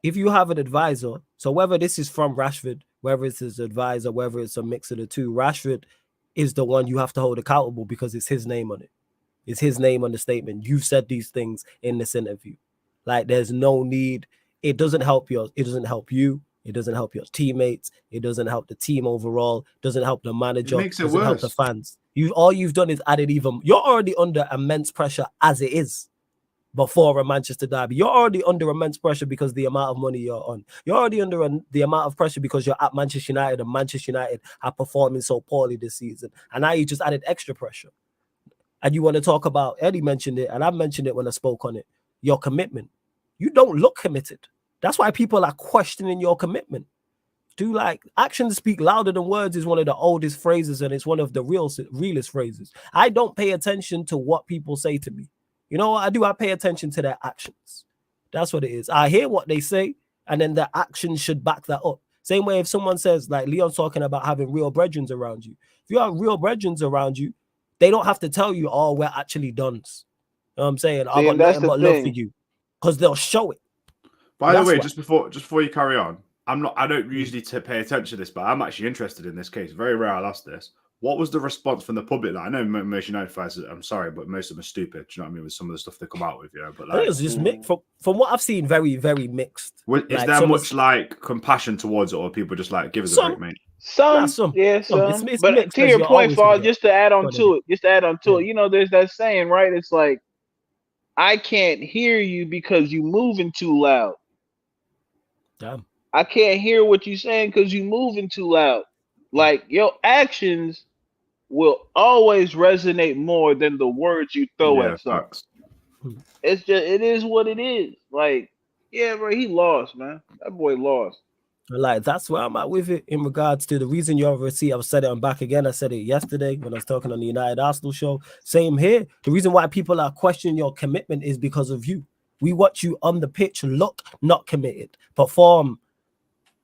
If you have an advisor, so whether this is from Rashford, whether it's his advisor, whether it's a mix of the two, Rashford is the one you have to hold accountable because it's his name on it. It's his name on the statement. You've said these things in this interview. Like there's no need. It doesn't help you. It doesn't help your teammates. It doesn't help the team overall. It doesn't help the manager. It makes it doesn't worse. Help the fans. All you've done is added even. You're already under immense pressure as it is. Before a Manchester derby, you're already under immense pressure because the amount of money you're on. You're already under the amount of pressure because you're at Manchester United, and Manchester United are performing so poorly this season. And now you just added extra pressure. And you want to talk about, Eddie mentioned it, and I mentioned it when I spoke on it, your commitment. You don't look committed. That's why people are questioning your commitment. Actions speak louder than words is one of the oldest phrases, and it's one of the realest phrases. I don't pay attention to what people say to me. You know what I do? I pay attention to their actions. That's what it is. I hear what they say, and then their actions should back that up. Same way if someone says, like Leon's talking about having real brethren around you. If you have real brethren around you, they don't have to tell you, oh, we're actually dons. You know what I'm saying? I've got nothing but love for you. Because they'll show it. By the way, just before you carry on, I don't usually pay attention to this, but I'm actually interested in this case. Very rare I'll ask this. What was the response from the public? Like, I know most United fans, I'm sorry, but most of them are stupid. Do you know what I mean? With some of the stuff they come out with, But like, it's just mixed. From what I've seen, very, very mixed. Is there much like compassion towards it, or people just like give us a break, mate? Some. It's but mixed, to your point, Fall, just to add on to it, there's that saying, right? It's like, I can't hear you because you moving too loud. Damn. I can't hear what you're saying because you moving too loud. Like your actions will always resonate more than the words you throw at someone. It is what it is. Like, yeah, bro, he lost, man. That boy lost. Like, that's where I'm at with it in regards to the reason you ever see. I've said it, I'm back again. I said it yesterday when I was talking on the United Arsenal show. Same here. The reason why people are questioning your commitment is because of you. We watch you on the pitch, look not committed, perform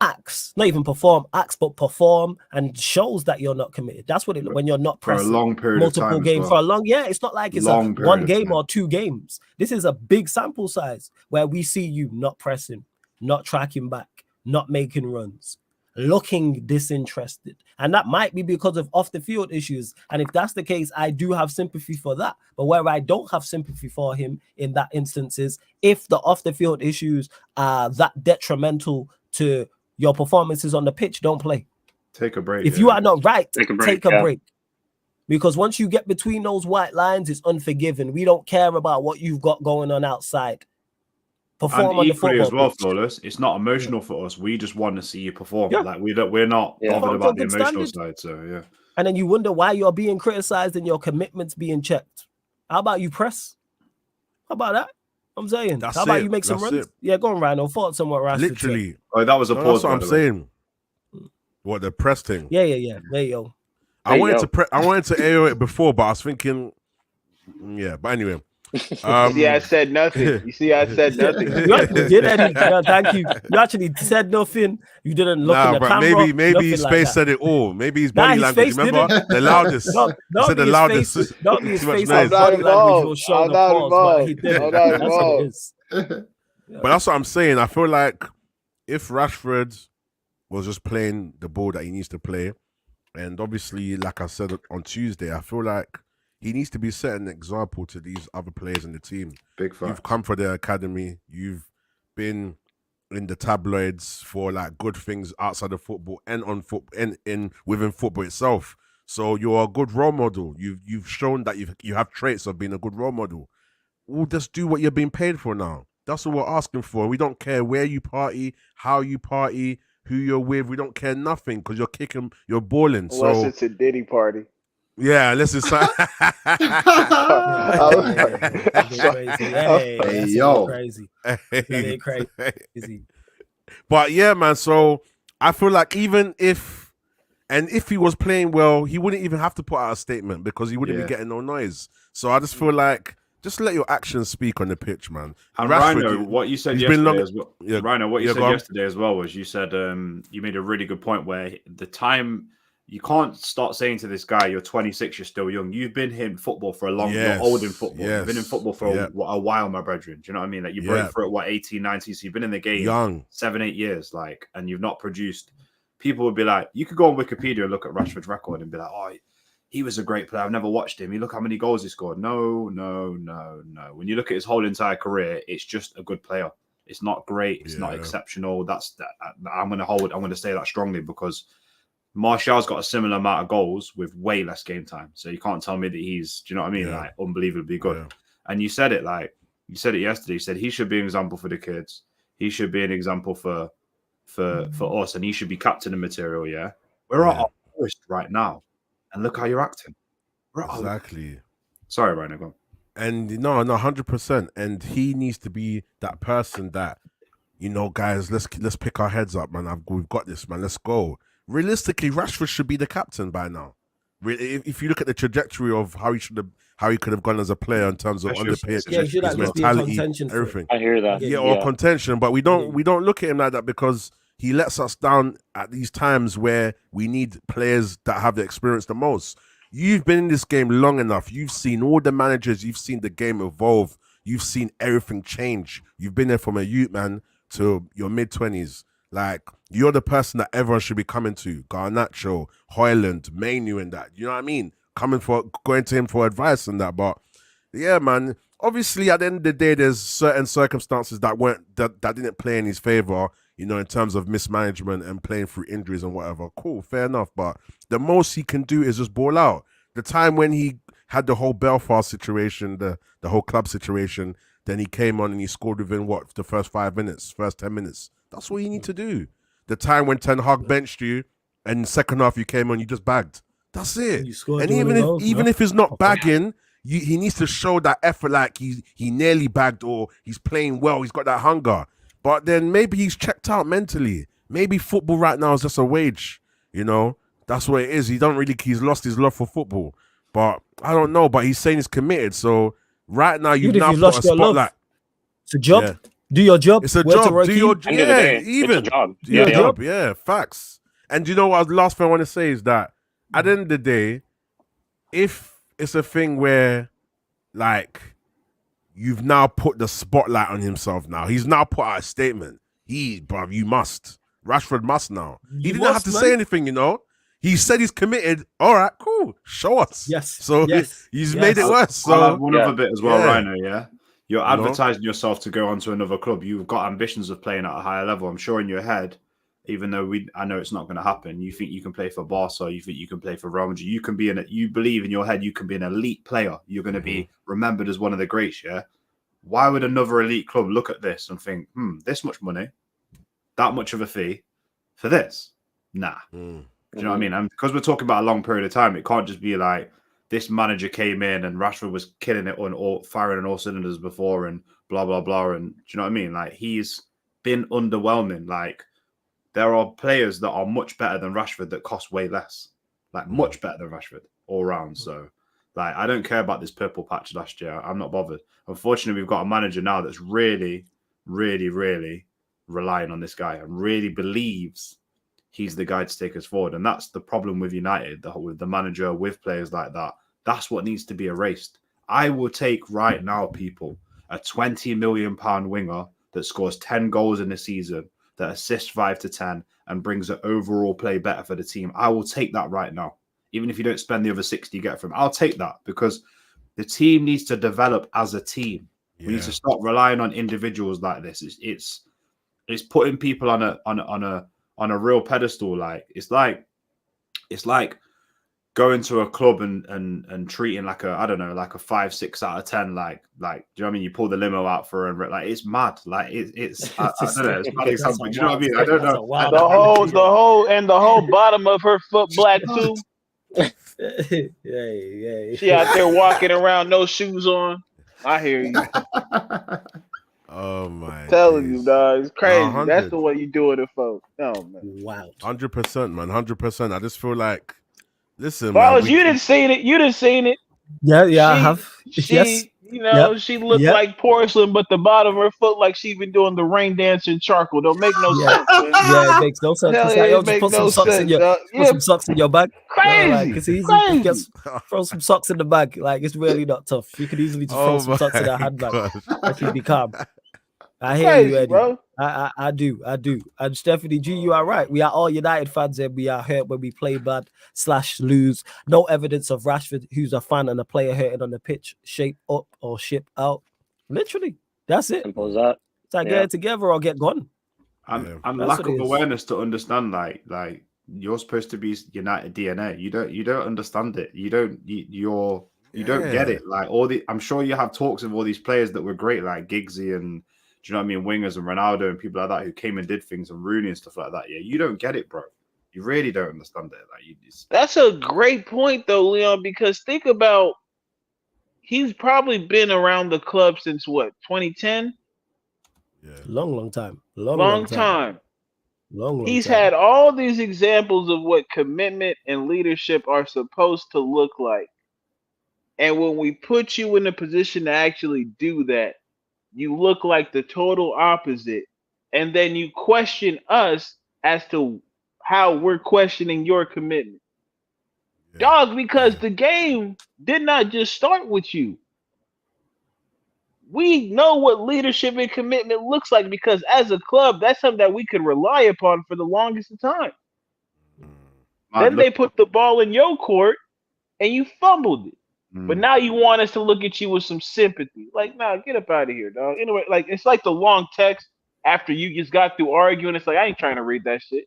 acts, not even perform acts, but perform and shows that you're not committed. That's what it when you're not pressing for a long period multiple of time games for a long. Yeah, it's not like it's a one game or 2 games. This is a big sample size where we see you not pressing, not tracking back, not making runs, looking disinterested, and that might be because of off the field issues. And if that's the case, I do have sympathy for that. But where I don't have sympathy for him in that instance is if the off the field issues are that detrimental to your performances on the pitch, don't play. Take a break. If you are not right, take a break. break. Because once you get between those white lines, it's unforgiving. We don't care about what you've got going on outside. Perform and on the equally football as well, pitch. Flawless. It's not emotional for us. We just want to see you perform. Yeah. Like we're not bothered about the emotional side. So yeah. And then you wonder why you're being criticized and your commitments being checked. How about you press? How about that? I'm saying. How about you make some runs? Yeah, go on, Rhino. Thoughts on what Rashford literally. said. Oh, that was a pause. That's what I'm saying. What the press thing? Yeah. There you go. I wanted to AO it before, but I was thinking, yeah. But anyway, See, I said nothing. You see, I said nothing. You actually did anything. No, thank you. You actually said nothing. You didn't look in the but camera. maybe his like face that. said it all. Maybe his Nah, body his language. face Remember didn't. the loudest. He said the loudest. Face, not be his Too much face, noise. his body language was I'm showing not applause, but he involved. didn't. I'm not That's what it involved. is. But that's what I'm saying. I feel like if Rashford was just playing the ball that he needs to play, and obviously, like I said on Tuesday, I feel like he needs to be setting an example to these other players in the team. Big fact. You've come for the academy. You've been in the tabloids for like good things outside of football and on football and in within football itself. So you're a good role model. You've shown that you have traits of being a good role model. We'll just do what you're being paid for now. That's what we're asking for. We don't care where you party, how you party, who you're with. We don't care nothing because you're kicking, you're balling. Unless So it's a Diddy party. yeah, unless it's Crazy. But yeah, man. So I feel like even if he was playing well, he wouldn't even have to put out a statement because he wouldn't be getting no noise. So I just feel like just let your actions speak on the pitch, man. And Rashford, Rhino, what you said yesterday as well. Yeah, Rhino, what you said yesterday as well was you said you made a really good point where the time you can't start saying to this guy, you're 26, you're still young. You've been in football for a long time. You're old in football. You've been in football for a while, my brethren. Do you know what I mean? Like you broke through at 18, 19, so you've been in the game young 7-8 years, like, and you've not produced. People would be like, you could go on Wikipedia and look at Rashford's record and be like, oh, he was a great player. I've never watched him. You look how many goals he scored. No. When you look at his whole entire career, it's just a good player. It's not great. It's not exceptional. I'm going to say that strongly because Martial's got a similar amount of goals with way less game time. So you can't tell me that he's, do you know what I mean? Like unbelievably good. Yeah. And you said it yesterday. You said he should be an example for the kids. He should be an example for us, and he should be captain material. Yeah, we're at our worst right now, and look how you're acting. Exactly. Sorry, Ryan, go on. And no, 100%. And he needs to be that person that, you know, guys, let's pick our heads up, man. We've got this, man. Let's go. Realistically, Rashford should be the captain by now. If you look at the trajectory of how he could have gone as a player in terms of on the pitch, his mentality, everything. I hear that. Or contention, but we don't look at him like that because he lets us down at these times where we need players that have the experience the most. You've been in this game long enough. You've seen all the managers. You've seen the game evolve. You've seen everything change. You've been there from a youth man to your mid-20s. Like, you're the person that everyone should be coming to. Garnacho, Højlund, Manu and that. You know what I mean? Going to him for advice and that. But, yeah, man, obviously, at the end of the day, there's certain circumstances that didn't play in his favor, you know, in terms of mismanagement and playing through injuries and whatever. Cool, fair enough. But the most he can do is just ball out. The time when he had the whole Belfast situation, the whole club situation, then he came on and he scored within, the first 5 minutes, first 10 minutes. That's what you need to do. The time when Ten Hag benched you and second half you came on, you just bagged. That's it. And even if he's not bagging, he needs to show that effort, like he nearly bagged or he's playing well, he's got that hunger. But then maybe he's checked out mentally. Maybe football right now is just a wage, you know? That's what it is. He's lost his love for football. But I don't know, but he's saying he's committed. So right now you've now put a spotlight. It's a job. Yeah. Do your job. It's a job. Do your job. It's a job. Do your job. Yeah, facts. And you know what? The last thing I want to say is that at the end of the day, if it's a thing where, like, you've now put the spotlight on himself now. He's now put out a statement. Bruv, you must. Rashford must now. He didn't have to say anything, you know? He said he's committed. All right, cool. Show us. Yes. So he's made it worse. So I'll add one other bit as well, Rhino, yeah? You're advertising yourself to go on to another club. You've got ambitions of playing at a higher level. I'm sure in your head, even though I know it's not going to happen, you think you can play for Barca, you think you can play for Real Madrid. You believe in your head you can be an elite player. You're going to be remembered as one of the greats, yeah? Why would another elite club look at this and think, this much money, that much of a fee for this? Nah. Do you know what I mean? And because we're talking about a long period of time, it can't just be like, this manager came in and Rashford was killing it firing on all cylinders before and blah, blah, blah. And do you know what I mean? Like, he's been underwhelming. Like, there are players that are much better than Rashford that cost way less. Like, much better than Rashford all round. So Like, I don't care about this purple patch last year. I'm not bothered. Unfortunately, we've got a manager now that's really, really, really relying on this guy and really believes he's the guy to take us forward. And that's the problem with United, with the manager, with players like that. That's what needs to be erased. I will take right now, people, a £20 million winger that scores 10 goals in a season, that assists 5 to 10 and brings an overall play better for the team. I will take that right now. Even if you don't spend the other 60 you get from him, I'll take that, because the team needs to develop as a team. We need to stop relying on individuals like this. It's putting people on a real pedestal. It's like going to a club and treating like a 5, 6 out of 10. Like, do you know what I mean? You pull the limo out for him. Like, it's mad. Like, it's I don't know. It's mad example. Do you know what I mean? I don't know. The whole bottom of her foot black too. Yeah. She out there walking around, no shoes on. I hear you. Oh my! Telling you, dog, it's crazy. 100. That's the way you doing it, folks. Oh man, wow, 100%, man, 100%. I just feel like, listen, Balls, man, you didn't seen it. You didn't seen it. Yeah, I have. She, she looked like porcelain, but the bottom of her foot like she been doing the rain dance in charcoal. Don't make no sense. Man. Yeah, it makes no sense. Hell It's yeah, like, it make no sense. Put some socks in your bag. Crazy, It's easy. crazy. Just throw some socks in the bag. Like, it's really not tough. You could easily just throw some socks in her handbag and she'd be calm. I hear Crazy, you, Eddie. Bro. I do. And Stephanie G, you are right. We are all United fans and we are hurt when we play bad / lose. No evidence of Rashford, who's a fan and a player hurting on the pitch, shape up or ship out. Literally, that's it. Simple as that. It's like, get it together or get gone. And lack of awareness to understand, like you're supposed to be United DNA. You don't understand it. You don't get it. Like, I'm sure you have talks of all these players that were great, like Giggsy and, do you know what I mean, wingers and Ronaldo and people like that who came and did things, and Rooney and stuff like that. Yeah, you don't get it, bro. You really don't understand it. Like, That's a great point, though, Leon. Because think about, he's probably been around the club since what, 2010? Yeah, Long long time. time. He's had all these examples of what commitment and leadership are supposed to look like. And when we put you in a position to actually do that, you look like the total opposite. And then you question us as to how we're questioning your commitment. Dog, because the game did not just start with you. We know what leadership and commitment looks like, because as a club, that's something that we could rely upon for the longest of time. Then they put the ball in your court and you fumbled it. But now you want us to look at you with some sympathy. Like, nah, get up out of here, dog. Anyway, like, it's like the long text after you just got through arguing. It's like, I ain't trying to read that shit.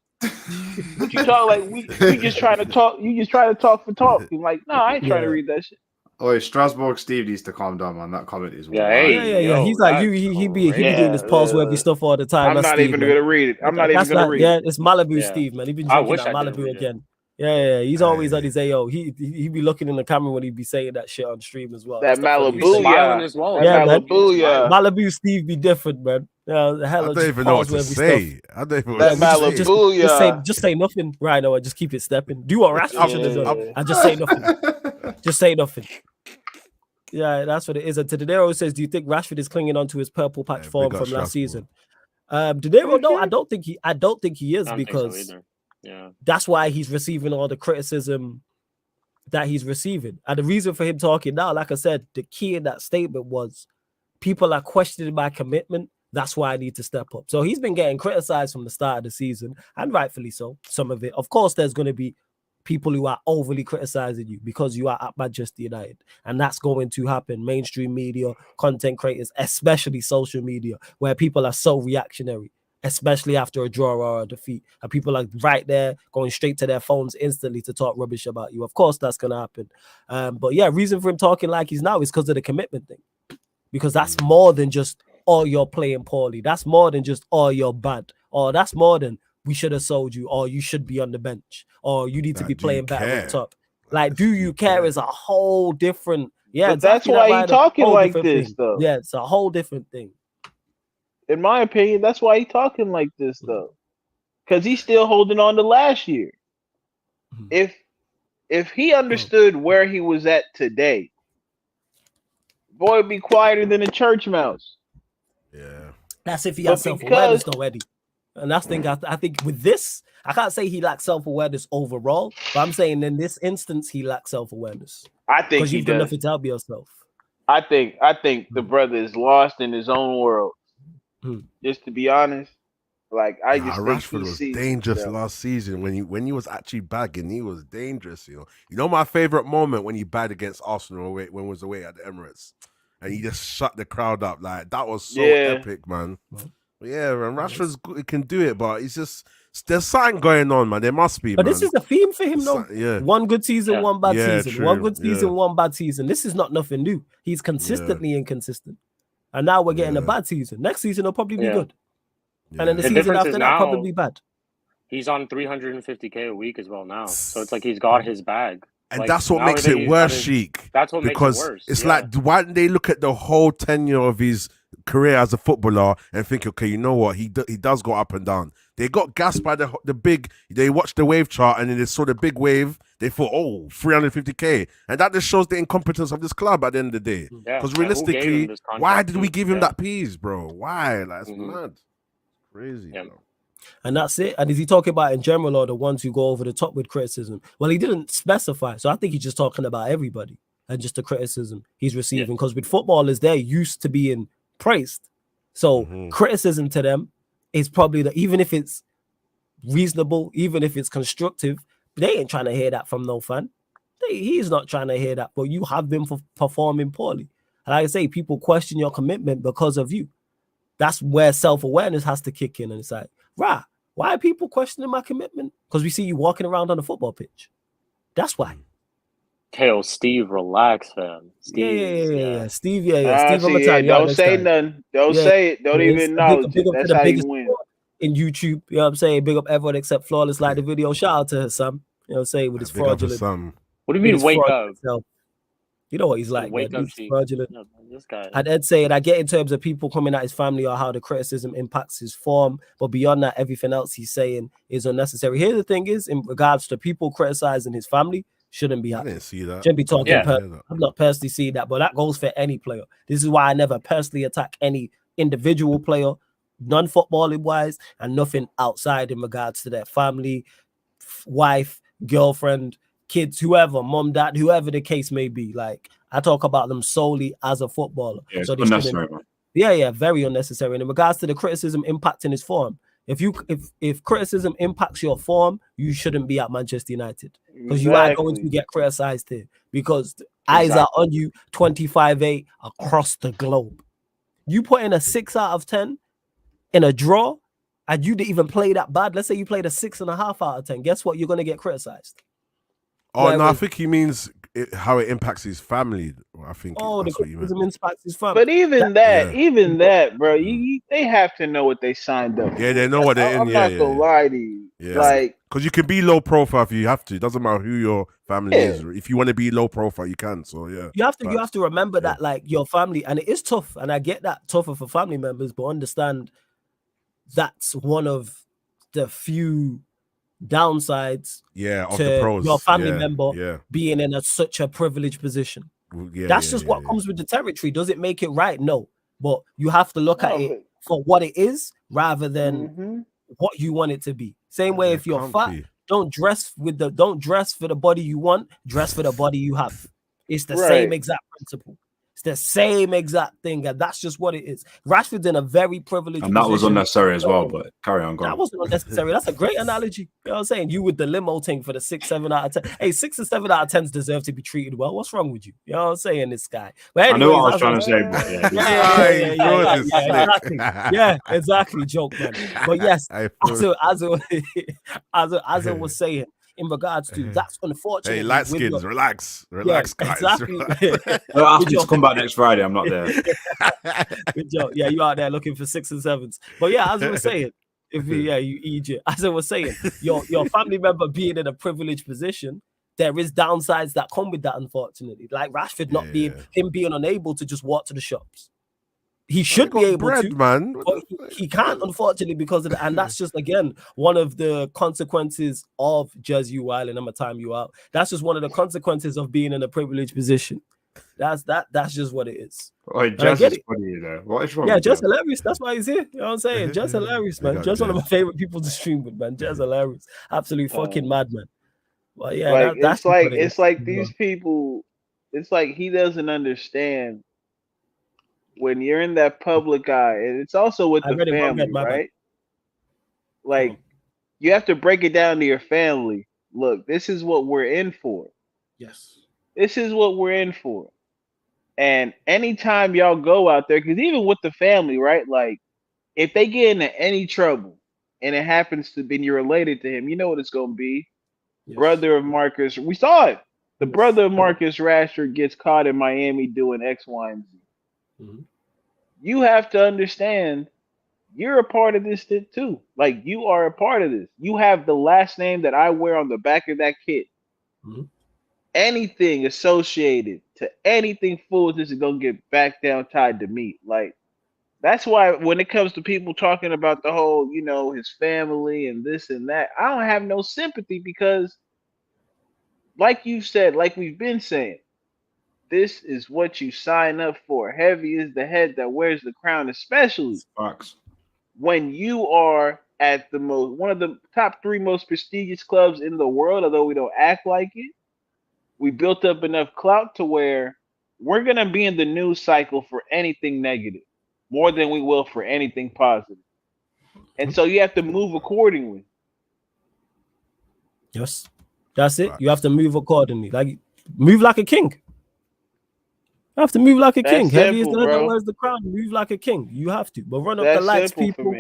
But you talk like we just trying to talk. You just trying to talk for talk. You're like, no, I ain't trying to read that shit. Oh, Strasbourg Steve needs to calm down, man. That comment is yeah. He's like, he be doing this pause-worthy stuff all the time. I'm not even gonna read it. I'm not even gonna read it. Yeah, it's Malibu Steve, man. He been drinking that Malibu again. Yeah. He's always on his AO. He be looking in the camera when he be saying that shit on stream as well. That Malibu, Malibu Steve be different, man. The hell I don't even know what to say. I don't even know what to say. Just say nothing, right? Or just keep it stepping. Do what Rashford should have done. And just say nothing. Just say nothing. Yeah, that's what it is. And Tadero says, do you think Rashford is clinging on to his purple patch form from last season? Tadero, no, I don't think he is, because that's why he's receiving all the criticism that he's receiving. And the reason for him talking now, like I said, the key in that statement was people are questioning my commitment. That's why I need to step up. So he's been getting criticized from the start of the season, and rightfully so, some of it. Of course, there's going to be people who are overly criticizing you because you are at Manchester United. And that's going to happen. Mainstream media, content creators, especially social media, where people are so reactionary, especially after a draw or a defeat. And people are right there going straight to their phones instantly to talk rubbish about you. Of course, that's going to happen. But yeah, reason for him talking like he's now is because of the commitment thing. Because that's more than just, oh, you're playing poorly. That's more than just, oh, you're bad. Or that's more than, we should have sold you, or you should be on the bench, or you need to be playing better at the top. Like, do you care is a whole different... Yeah, but that's why he's talking like this, though. Yeah, it's a whole different thing. In my opinion, that's why he's talking like this, though. Because he's still holding on to last year. If if he understood where he was at today, boy would be quieter than a church mouse. Yeah. That's if he has self-awareness already. And that's the thing. I think with this, I can't say he lacks self-awareness overall, but I'm saying in this instance, he lacks self-awareness. I think because you've done nothing to help yourself. I think the brother is lost in his own world. Just to be honest, like I just think Rashford was dangerous last season when he was actually bagging. He was dangerous. You know my favorite moment when he bagged against Arsenal when he was away at the Emirates, and he just shut the crowd up. Like that was so epic, man. Yeah, and Rashford's good, he can do it, but it's just there's something going on, man. There must be. But man. This is a theme for him, though. Yeah, one good season, one bad season. True. One good season, one bad season. This is not nothing new. He's consistently inconsistent, and now we're getting a bad season. Next season will probably be good, and then the season after that probably bad. He's on 350K a week as well now, so it's like he's got his bag. And that's what makes it worse, Sheik. That's what makes it worse. It's like, why didn't they look at the whole tenure of his career as a footballer and think, okay, you know what, he does go up and down. They got gassed by the big. They watched the wave chart and then they saw the big wave. They thought, 350K, and that just shows the incompetence of this club at the end of the day. Because realistically, why did we give him that piece, bro? Why? Like, it's mad, crazy. Bro. And that's it. And is he talking about in general or the ones who go over the top with criticism? Well, he didn't specify. So I think he's just talking about everybody and just the criticism he's receiving. Because with footballers, they're used to being praised. So criticism to them is probably even if it's reasonable, even if it's constructive, they ain't trying to hear that from no fan. He's not trying to hear that. But you have been performing poorly. And like I say, people question your commitment because of you. That's where self-awareness has to kick in. And it's like, why are people questioning my commitment? Because we see you walking around on the football pitch. That's why. Kale, Steve, relax, fam. Steve, Steve, don't say nothing. Don't say it. Don't even acknowledge it. That's how you win. In YouTube, you know what I'm saying? Big up everyone except Flawless like the video. Shout out to her son. You know what I'm saying? With his fraudulent. What do you mean, wake up? You know what he's like. Wake up, he's fraudulent. No, this guy. And Ed saying, I get in terms of people coming at his family or how the criticism impacts his form, but beyond that, everything else he's saying is unnecessary. Here, the thing is, in regards to people criticizing his family, shouldn't be happening. I didn't see that. Shouldn't be talking. I'm not personally seeing that, but that goes for any player. This is why I never personally attack any individual player, non-footballing wise, and nothing outside in regards to their family, wife, girlfriend, kids, whoever, mom, dad, whoever the case may be. Like, I talk about them solely as a footballer. Yeah, so unnecessary, man. Very unnecessary. And in regards to the criticism impacting his form, if criticism impacts your form, you shouldn't be at Manchester United because you are going to get criticized here because eyes are on you 25-8 across the globe. You put in a 6 out of 10 in a draw and you didn't even play that bad. Let's say you played a 6.5 out of 10. Guess what? You're going to get criticized. I think he means how it impacts his family. I think. The criticism impacts his family. But even that, bro, they have to know what they signed up. Yeah, they know what they're in. I'm not gonna lie to you. Yeah. Like, because you can be low profile if you have to. It doesn't matter who your family is. If you want to be low profile, you can. So yeah, you have to remember that, like, your family, and it is tough, and I get that tougher for family members, but understand that's one of the few downsides of to the pros. your family member being in such a privileged position. That's just what comes with the territory. Does it make it right? No, but you have to look at it for what it is rather than what you want it to be. Same way, if you're fat, don't dress for the body you want, dress for the body you have. It's the same exact principle. It's the same exact thing, and that's just what it is. Rashford's in a very privileged and that position. was unnecessary as well, but carry on. That wasn't unnecessary. That's a great analogy. You know what I'm saying? You with the limo thing for the 6, 7 out of 10. Hey, 6 and 7 out of 10s deserve to be treated well. What's wrong with you? You know what I'm saying? This guy. But anyways, I know what I was trying to say. Yeah, exactly. Joke, man. But yes, as I was saying, in regards to that's unfortunate. Hey, light skins, relax, guys. Exactly. I'll ask you to come back next Friday. I'm not there. Good job. Yeah, you out there looking for 6 and 7s. But yeah, as I was saying, you Egypt. As I was saying, your family member being in a privileged position, there is downsides that come with that, unfortunately. Like Rashford being unable to just walk to the shops. He should be able bread, to, man. but he can't, unfortunately, because of and that's just again one of the consequences of just you while and I'm gonna time you out. That's just one of the consequences of being in a privileged position. That's just what it is. Oh, Jazz is funny, you know. What is wrong? Yeah, with just Jazz? hilarious. That's why he's here. You know what I'm saying? Just hilarious, man. Just one of my favorite people to stream with, man. Just hilarious. Absolute fucking madman. Well, yeah, like that's it's like these people. It's like he doesn't understand when you're in that public eye, and it's also with the family, right? Like you have to break it down to your family. Look, this is what we're in for. Yes. This is what we're in for. And anytime y'all go out there, because even with the family, right? Like if they get into any trouble and it happens to be you're related to him, you know what it's gonna be. Yes. Brother of Marcus, we saw it. The brother of Marcus Rashford gets caught in Miami doing X, Y, and Z. Mm-hmm. You have to understand you're a part of this too. Like you are a part of this. You have the last name that I wear on the back of that kit. Mm-hmm. Anything associated to anything foolish is gonna get back down tied to me. Like that's why when it comes to people talking about the whole, you know, his family and this and that, I don't have no sympathy because, like you said, like we've been saying, this is what you sign up for. Heavy is the head that wears the crown, especially when you are at the one of the top 3 most prestigious clubs in the world, although we don't act like it. We built up enough clout to where we're going to be in the news cycle for anything negative more than we will for anything positive. And so you have to move accordingly. Yes. That's it. You have to move accordingly. Like move like a king. You have to move like a king. Simple, Heavy is the head that wears the crown. Move like a king. You have to. But run up That's the likes, people.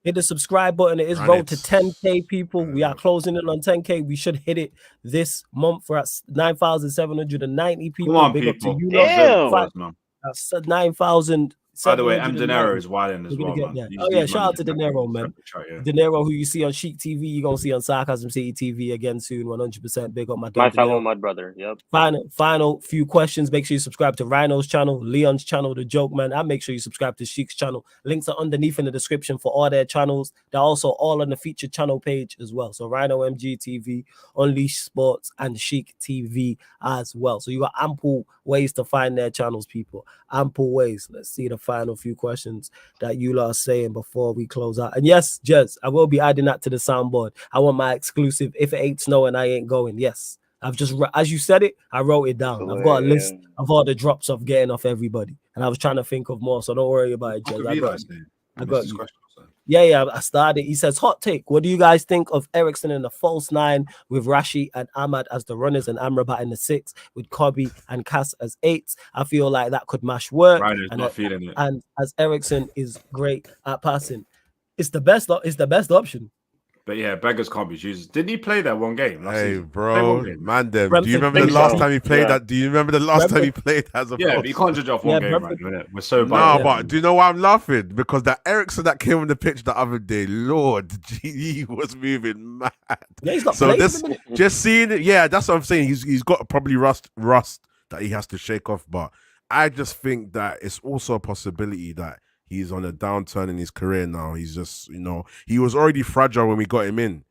Hit the subscribe button. It is road to 10K, people. We are closing in on 10K. We should hit it this month. We're at 9,790 people. Come on, Big people. Up to you. Damn. 9,000. By the way, M. De Niro is wilding as well, man. Oh, yeah. Shout out to De Niro, man. De Niro, who you see on Chic TV, you're going to see on Sarcasm City TV again soon. 100%. Big up my dog. My fellow mud brother. Yep. Final few questions. Make sure you subscribe to Rhino's channel, Leon's channel, The Joke Man, and make sure you subscribe to Chic's channel. Links are underneath in the description for all their channels. They're also all on the featured channel page as well. So Rhino MG TV, Unleash Sports, and Chic TV as well. So you got ample ways to find their channels, people. Ample ways. Let's see the final few questions that you lot are saying before we close out. And yes, Jez, I will be adding that to the soundboard. I want my exclusive. If it ain't snowing, I ain't going. Yes, I've just, as you said it, I wrote it down. I've got a list of all the drops of getting off everybody, and I was trying to think of more. So don't worry about it, Jez. I got you. Yeah, I started. He says, hot take. What do you guys think of Eriksen in the false 9 with Rashi and Ahmad as the runners and Amrabat in the 6 with Kobe and Cass as 8s? I feel like that could mash work. And as Eriksen is great at passing, it's the best option. But yeah, beggars can't be choosers. Didn't he play that one game? Hey, bro, ManDem. Do you remember the last time he played that? Do you remember the last time he played as a but you can't judge off one game, right? We're so bad. No, but do you know why I'm laughing? Because that Eriksen that came on the pitch the other day, Lord, he was moving mad. Yeah, he's not so this, just seeing it, yeah, that's what I'm saying. He's got probably rust that he has to shake off. But I just think that it's also a possibility that he's on a downturn in his career now. He's just, he was already fragile when we got him in,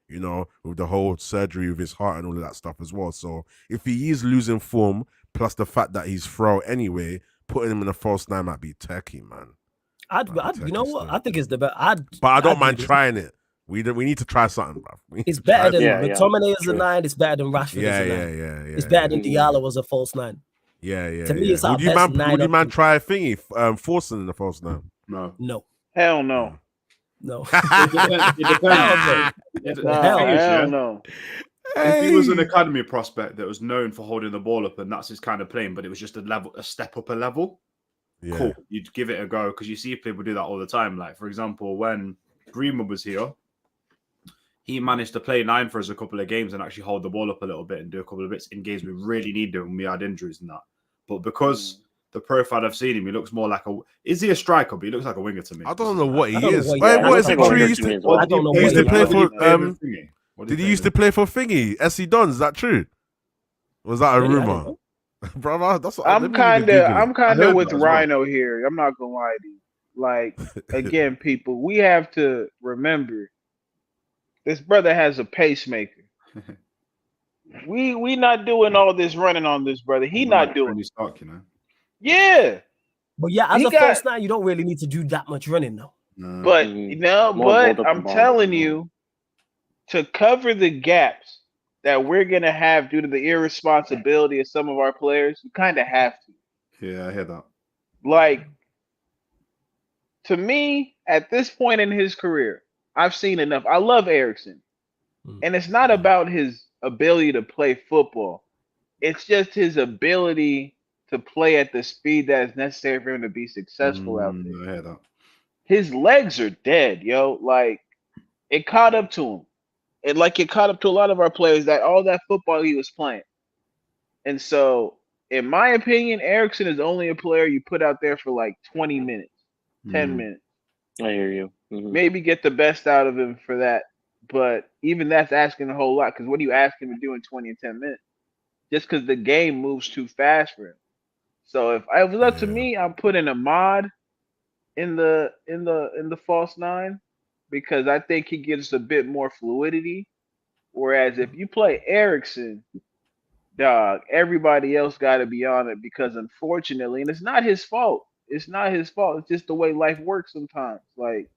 with the whole surgery with his heart and all of that stuff as well. So if he is losing form, plus the fact that he's frail anyway, putting him in a false 9 might be techie, man. You know what? I think it's the best. But I don't mind trying it. We need to try something, bro. It's better than McTominay as a 9. It's better than Rashford as a 9. Yeah. It's better than Diallo as a false 9. Yeah. To me, it's our would you man try a thingy, forcing in the false 9? No. Hell no. No. It depends. Hell no. If he was an academy prospect that was known for holding the ball up and that's his kind of playing, but it was just a step up a level, cool. You'd give it a go because you see people do that all the time. Like, for example, when Greenwood was here, he managed to play 9 for us a couple of games and actually hold the ball up a little bit and do a couple of bits in games we really needed when we had injuries and that. But because the profile I've seen him, he looks more like is he a striker? But he looks like a winger to me. I don't know what he is. What is it true? He used to play for did he used to play for Thingy? SC Dons, is that true? Was that a rumor? Brother, that's what I'm kind of with Rhino here. I'm not gonna lie to you. Like, again, people, we have to remember this brother has a pacemaker. We not doing all this running on this brother. He not doing it. Stock, you know. Yeah. But yeah, as a false nine, you don't really need to do that much running now. But I'm telling you, to cover the gaps that we're gonna have due to the irresponsibility of some of our players, you kind of have to. Yeah, I hear that. Like, to me, at this point in his career, I've seen enough. I love Eriksen. And it's not about his ability to play football. It's just his ability to play at the speed that is necessary for him to be successful out there. I hear that. His legs are dead, yo. Like, it caught up to him. And like it caught up to a lot of our players, that all that football he was playing. And so, in my opinion, Eriksen is only a player you put out there for like 20 minutes, 10 minutes. I hear you. Maybe get the best out of him for that. But even that's asking a whole lot, because what do you ask him to do in 20 and 10 minutes? Just because the game moves too fast for him. So if it was up to me, I'm putting a mod in the false nine, because I think he gives a bit more fluidity. Whereas if you play Eriksen, dog, everybody else got to be on it, because unfortunately, and it's not his fault. It's not his fault. It's just the way life works sometimes. Like,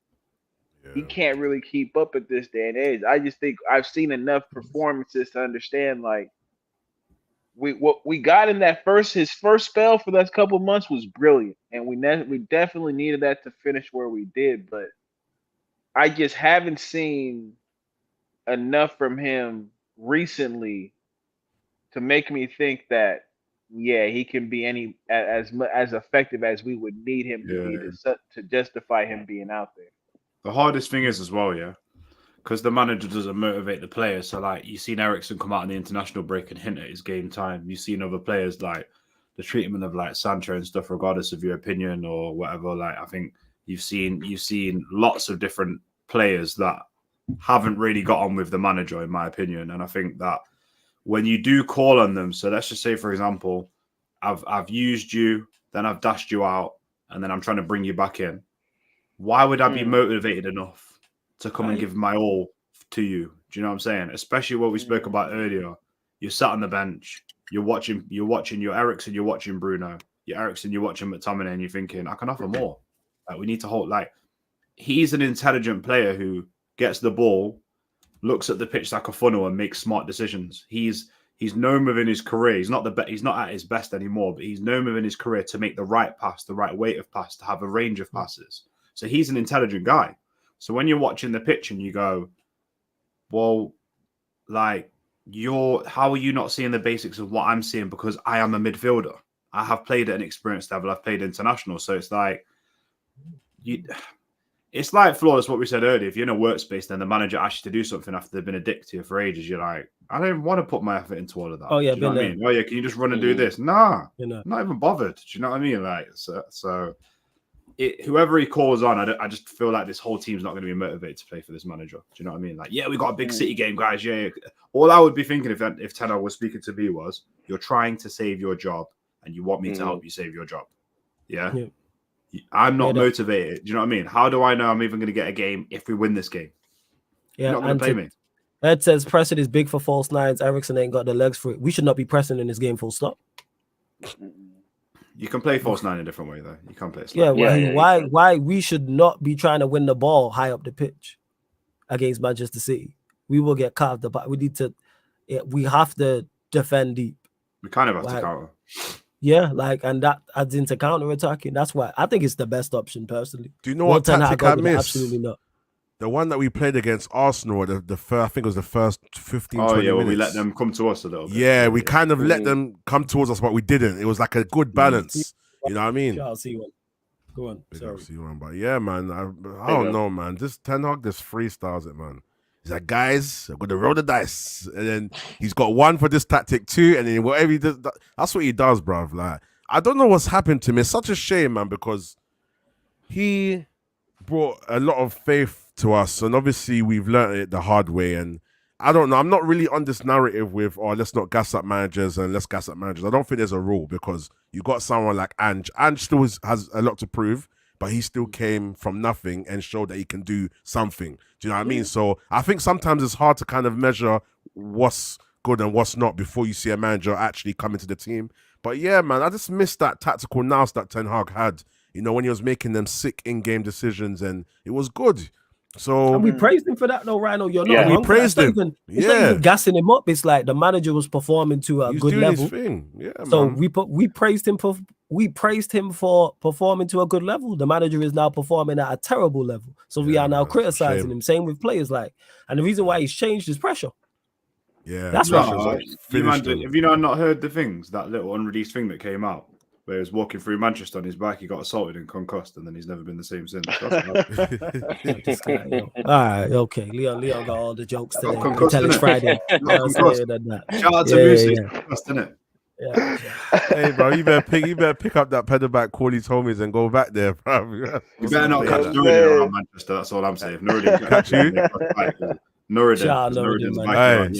he can't really keep up at this day and age. I just think I've seen enough performances to understand, like, what we got in his first spell for those couple months was brilliant, and we definitely needed that to finish where we did. But I just haven't seen enough from him recently to make me think that he can be as effective as we would need him to be to justify him being out there. The hardest thing is as well, because the manager doesn't motivate the players. So, like, you've seen Eriksen come out in the international break and hint at his game time. You've seen other players, like the treatment of like Sancho and stuff, regardless of your opinion or whatever. Like, I think you've seen lots of different players that haven't really got on with the manager, in my opinion. And I think that when you do call on them, so let's just say, for example, I've used you, then I've dashed you out, and then I'm trying to bring you back in. Why would I be motivated enough to come and give my all to you? Do you know what I'm saying? Especially what we spoke about earlier. You're sat on the bench, you're watching your Eriksen, you're watching Bruno, you're Eriksen, you're watching McTominay, and you're thinking, I can offer more. Like, we need to hold. Like, he's an intelligent player who gets the ball, looks at the pitch like a funnel, and makes smart decisions. He's known within his career. He's not at his best anymore, but he's known within his career to make the right pass, the right weight of pass, to have a range of passes. So he's an intelligent guy. So when you're watching the pitch and you go, well, like, how are you not seeing the basics of what I'm seeing? Because I am a midfielder. I have played at an experienced level. I've played international. So it's like, it's like Flawless, what we said earlier. If you're in a workspace, then the manager asks you to do something after they've been a dick to you for ages. You're like, I don't even want to put my effort into all of that. Oh, yeah. Do you know what I mean? Oh, yeah. Can you just run and do this? Nah, not even bothered. Do you know what I mean? Like, so whoever he calls on, I just feel like this whole team's not going to be motivated to play for this manager. Do you know what I mean? Like, we got a big City game, guys. Yeah. All I would be thinking if Tenor was speaking to me was, you're trying to save your job and you want me to help you save your job. Yeah. I'm not motivated. Do you know what I mean? How do I know I'm even going to get a game if we win this game? Yeah, you're not going to play me. Ed says pressing is big for false nines. Eriksen ain't got the legs for it. We should not be pressing in this game, full stop. You can play false nine in a different way, though. You can't play it. Why we should not be trying to win the ball high up the pitch against Manchester City? We will get carved up. We have to defend deep. We kind of have to counter. Yeah, and that adds into counter-attacking. That's why I think it's the best option, personally. Do you know what tactic I missed? Absolutely not. The one that we played against Arsenal, the first, I think it was the first 15, 20 minutes. We let them come to us a little bit. Yeah, we kind of let them come towards us, but we didn't. It was like a good balance. You know what I mean? I'll see one. Go on. Sorry. See one, but yeah, man. I don't know, man. This Ten Hag just freestyles it, man. He's like, guys, I'm going to roll the dice. And then he's got one for this tactic too. And then whatever he does, that's what he does, bruv. Like, I don't know what's happened to him. It's such a shame, man, because he brought a lot of faith to us. And obviously, we've learned it the hard way. And I don't know. I'm not really on this narrative with, let's not gas up managers and let's gas up managers. I don't think there's a rule because you got someone like Ange. Ange still has a lot to prove. but he still came from nothing and showed that he can do something. Do you know what I mean? So I think sometimes it's hard to kind of measure what's good and what's not before you see a manager actually come into the team. But yeah, man, I just missed that tactical nous that Ten Hag had, you know, when he was making them sick in-game decisions, and it was good. So and we praised him for that, though, Rhino. You're not Yeah, wrong. we praised him. It's not even gassing him up. It's like the manager was performing to a He's good doing level. his thing. Yeah, So man. we praised him for performing to a good level. The manager is now performing at a terrible level. So we are now criticizing him. Same with players, and the reason why he's changed is pressure. Yeah, that's right. Have you not heard the things, that little unreleased thing that came out where he was walking through Manchester on his bike, he got assaulted and concussed, and then he's never been the same since. All right, okay. Leon got all the jokes today. Concussed, it's Friday. Shout out to Moosey, concussed, innit? Yeah. Hey, bro, you better pick up that pedal back, call his homies, and go back there, bro. You better not catch Nuruddin around Manchester. That's all I'm saying. If Nuruddin catch you, Nuruddin's you know, let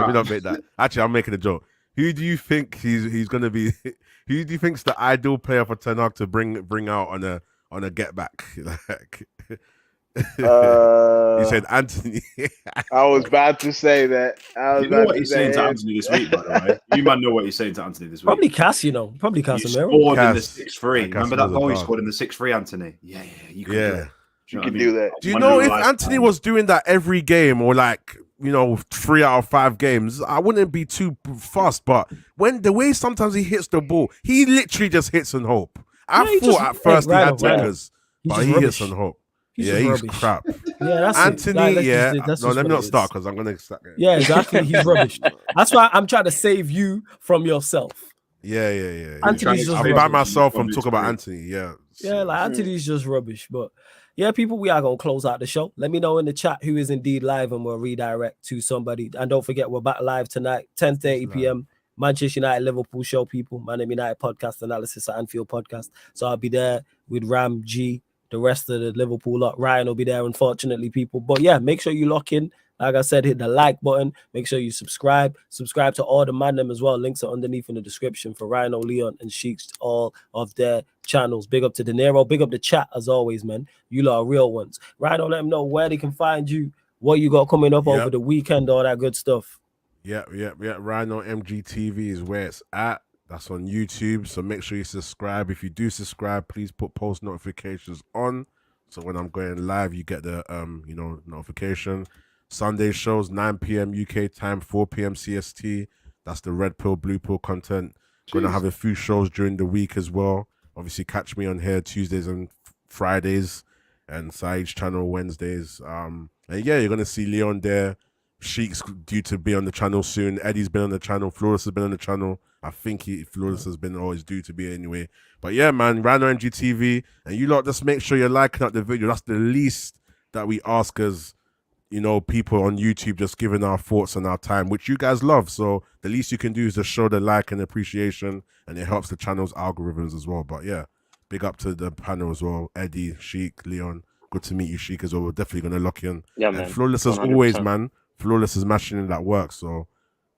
me not make that. Actually, I'm making a joke. Who do you think he's gonna be? Who do you think's the ideal player for Ten Hag to bring out on a get back? Like, he said Anthony. I was about to say that. You know what he's saying to Anthony this week, by the way. You might know what he's saying to Anthony this week. Probably Cass, Probably Casemiro. He scored in the 6-3. Remember that goal he scored in the 6-3, Anthony? Yeah, you can do that. You can do that. Do you know if Anthony was doing that every game, or like, 3 out of 5 games, I wouldn't be too fussed. But the way sometimes he hits the ball, he literally just hits and hope. I thought at first he had tickers, but he hits and hope. He's crap. Yeah, that's Anthony. It. Let me not start because I'm gonna. Yeah, exactly. He's rubbish. That's why I'm trying to save you from yourself. Yeah. Anthony's just I'm by myself from talking about Anthony. Yeah. Anthony's just rubbish. But yeah, people, we are gonna close out the show. Let me know in the chat who is indeed live, and we'll redirect to somebody. And don't forget, we're back live tonight, 10:30 p.m. Manchester United Liverpool show. People, ManDem United podcast analysis at Anfield podcast. So I'll be there with Ram G. The rest of the Liverpool lot. Ryan will be there, unfortunately, people. But yeah, make sure you lock in. Like I said, hit the like button. Make sure you subscribe. Subscribe to all the ManDem as well. Links are underneath in the description for Rhino, Leon, and Sheiks, all of their channels. Big up to De Niro. Big up the chat, as always, man. You lot are real ones. Rhino, let them know where they can find you, what you got coming up over the weekend, all that good stuff. Yeah. Rhino MGTV is where it's at. That's on YouTube, so make sure you subscribe. If you do subscribe, please put post notifications on, so when I'm going live, you get the notification. Sunday shows 9 p.m. UK time, 4 p.m. CST. That's the red pill, blue pill content. Gonna have a few shows during the week as well. Obviously, catch me on here Tuesdays and Fridays, and Saeed's channel Wednesdays. And yeah, you're gonna see Leon there. Sheik's due to be on the channel soon. Eddie's been on the channel. Flawless has been on the channel. I think Flawless has been always due to be anyway. But yeah, man, Rhino MGTV. And you lot just make sure you're liking up the video. That's the least that we ask as, people on YouTube, just giving our thoughts and our time, which you guys love. So the least you can do is just show the like and appreciation, and it helps the channel's algorithms as well. But yeah, big up to the panel as well. Eddie, Sheik, Leon. Good to meet you, Sheik, as well. We're definitely going to lock in. Yeah, and man. Flawless as 100%. always, man. Flawless is mashing in that work, so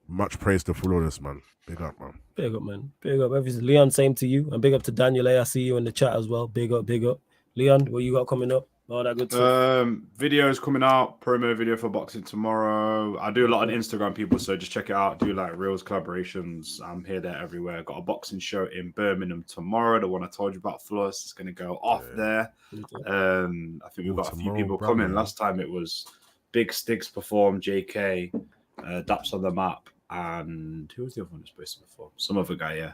much praise to Flawless, man. Big up, man. Big up, man. Big up. Everything. Leon, same to you. And big up to Daniel A. I see you in the chat as well. Big up, big up. Leon, what you got coming up? All that good stuff. Videos coming out. Promo video for boxing tomorrow. I do a lot on Instagram, people, so just check it out. Do like Reels collaborations. I'm here, there, everywhere. Got a boxing show in Birmingham tomorrow. The one I told you about, Flawless, is going to go off there. I think we've got a few people coming. Last time it was Big Sticks performed, JK, Daps on the Map, and who was the other one that's supposed to perform? Some other guy, yeah.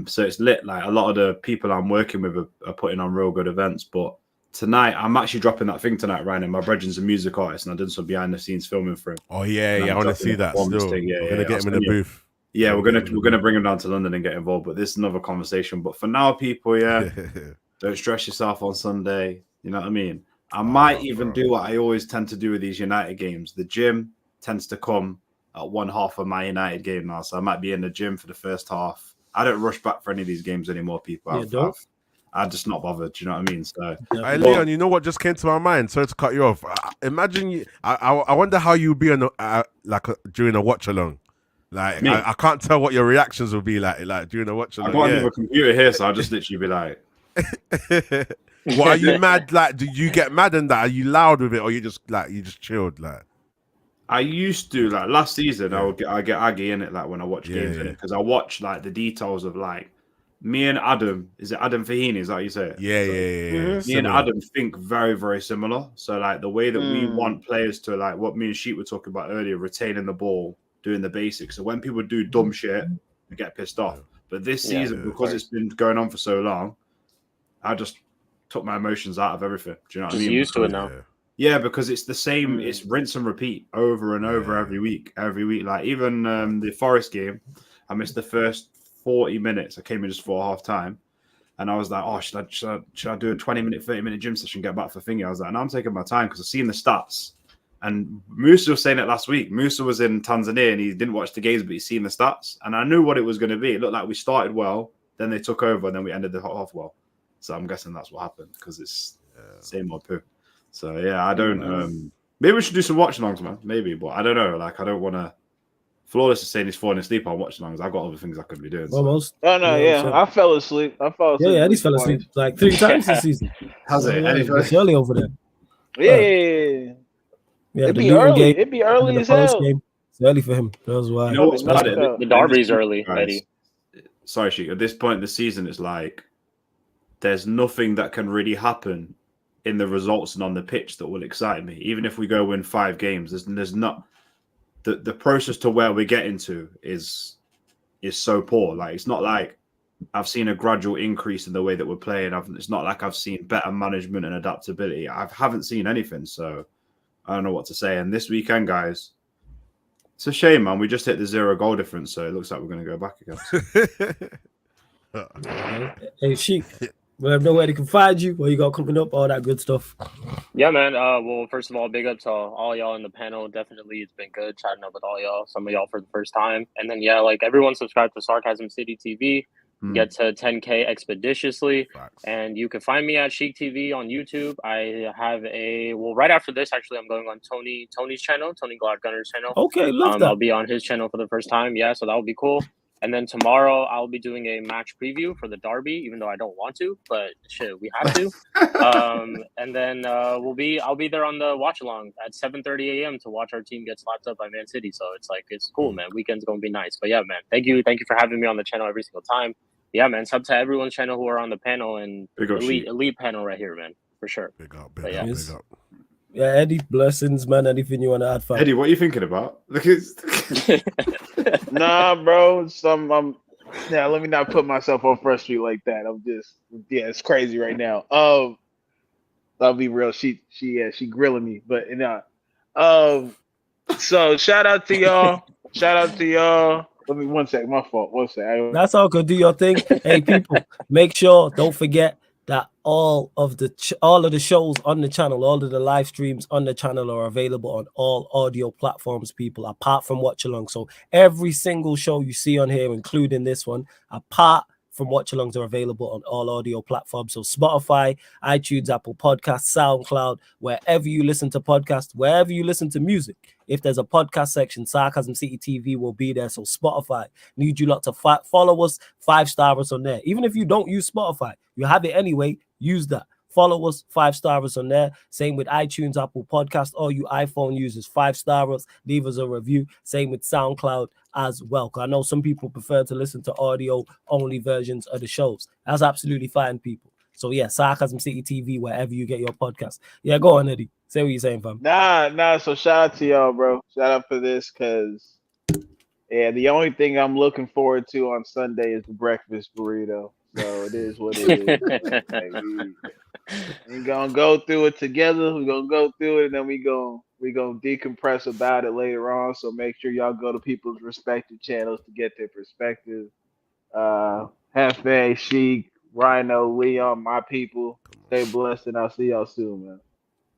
So it's lit. Like, a lot of the people I'm working with are putting on real good events. But tonight, I'm actually dropping that thing tonight, Ryan. My brethren's a music artist, and I did some behind the scenes filming for him. Oh yeah, I want to see that. Still, we're gonna get him in the booth. Yeah, we're gonna bring him down to London and get involved. But this is another conversation. But for now, people, don't stress yourself on Sunday. You know what I mean? I might even do what I always tend to do with these United games. The gym tends to come at one half of my United game now, so I might be in the gym for the first half. I don't rush back for any of these games anymore, people. I'm just not bothered. Do you know what I mean? So, hey, Leon, you know what just came to my mind? Sorry to cut you off. Imagine you. I wonder how you'd be on during a watch along. Like, Me? I can't tell what your reactions will be like during the watch. I got another computer here, so I'll just literally be like, what, are you mad? Like, do you get mad in that? Are you loud with it, or you just chilled? Like, I used to, like, last season, I get aggy in it, like, when I watch games in it, because I watch, like, the details of, like, me and Adam, is it Adam Fahini? Is that how you say it? Yeah. Me and Adam think very, very similar. So, like, the way that we want players to, like, what me and Sheep were talking about earlier, retaining the ball, doing the basics. So when people do dumb shit, we get pissed off. But this season, because it's been going on for so long, I just took my emotions out of everything. Do you know what I mean? Just used to it now. Yeah, because it's the same. It's rinse and repeat over and over every week. Like even the Forest game, I missed the first 40 minutes. I came in just for half time, and I was like, "Oh, should I do a 20-minute, 30-minute gym session? Get back for thingy?" I was like, "No, I'm taking my time because I've seen the stats." And Musa was saying it last week. Musa was in Tanzania and he didn't watch the games, but he's seen the stats, and I knew what it was going to be. It looked like we started well, then they took over, and then we ended the half well. So I'm guessing that's what happened because it's same old poo. So yeah, I don't. Maybe we should do some watch-alongs, man. Maybe, but I don't know. Like, I don't want to. Flawless is saying he's falling asleep on watch-alongs. I've got other things I could be doing. So. Almost. Oh no, I fell asleep. Yeah, Eddie's fell asleep like 3 times this season. Has it? It's early over there. Yeah. It'd be early. It'd be early as hell. Game. It's early for him. That's why. You know what's bad? The derby's early, Eddie. Sorry, Sheik. At this point in the season, it's like there's nothing that can really happen in the results and on the pitch that will excite me. Even if we go win 5 games, there's not the process to where we're getting to is so poor. Like, it's not like I've seen a gradual increase in the way that we're playing. It's not like I've seen better management and adaptability. I haven't seen anything, so I don't know what to say. And this weekend, guys, it's a shame, man. We just hit the 0 goal difference, so it looks like we're going to go back again. Hey, Sheik, let them know where they can find you, where you got coming up, all that good stuff. Yeah, man. Well, first of all, big up to all y'all in the panel. Definitely, it's been good chatting up with all y'all. Some of y'all for the first time, and then like everyone, subscribe to Sarcasm City TV. Get to 10K expeditiously. And you can find me at Sheik TV on YouTube. I have right after this, actually, I'm going on Tony's channel, Tony Gunner's channel. Okay, love that. I'll be on his channel for the first time. Yeah, so that'll be cool. And then tomorrow I'll be doing a match preview for the derby, even though I don't want to, but shit, we have to. And then I'll be there on the watch along at 7:30 a.m. to watch our team get slapped up by Man City. So it's cool, man. Weekend's gonna be nice. But yeah, man, thank you for having me on the channel every single time. Yeah, man, sub to everyone's channel who are on the panel and elite panel right here, man, for sure. Big up. Yeah, Eddie, blessings, man. Anything you want to add? Fam? Eddie, what are you thinking about? Nah, bro. Let me not put myself on Front Street like that. It's crazy right now. I'll be real. She grilling me, but so shout out to y'all. Let me 1 sec. My fault. 1 sec. That's all good. Do your thing. Hey, people, make sure, don't forget that all of the shows on the channel, all of the live streams on the channel are available on all audio platforms, people, apart from Watch Along. So every single show you see on here, including this one, apart from Watch Alongs, are available on all audio platforms. So Spotify, iTunes, Apple Podcasts, SoundCloud, wherever you listen to podcasts, wherever you listen to music. If there's a podcast section, Sarcasm City TV will be there. So Spotify, need you lot to follow us, 5-star us on there. Even if you don't use Spotify, you have it anyway, use that. Follow us, 5-star us on there. Same with iTunes, Apple Podcast. All you iPhone users, 5-star us. Leave us a review. Same with SoundCloud as well. I know some people prefer to listen to audio-only versions of the shows. That's absolutely fine, people. So yeah, Sarcasm City TV, wherever you get your podcast. Yeah, go on, Eddie. Say what you're saying, fam. Nah. So shout out to y'all, bro. Shout out for this, because the only thing I'm looking forward to on Sunday is the breakfast burrito. So it is what it is. We're gonna go through it together. We're gonna go through it, and then we're gonna decompress about it later on. So make sure y'all go to people's respective channels to get their perspective. Hefe, Sheik, Rhino, Leon, my people. Stay blessed, and I'll see y'all soon, man.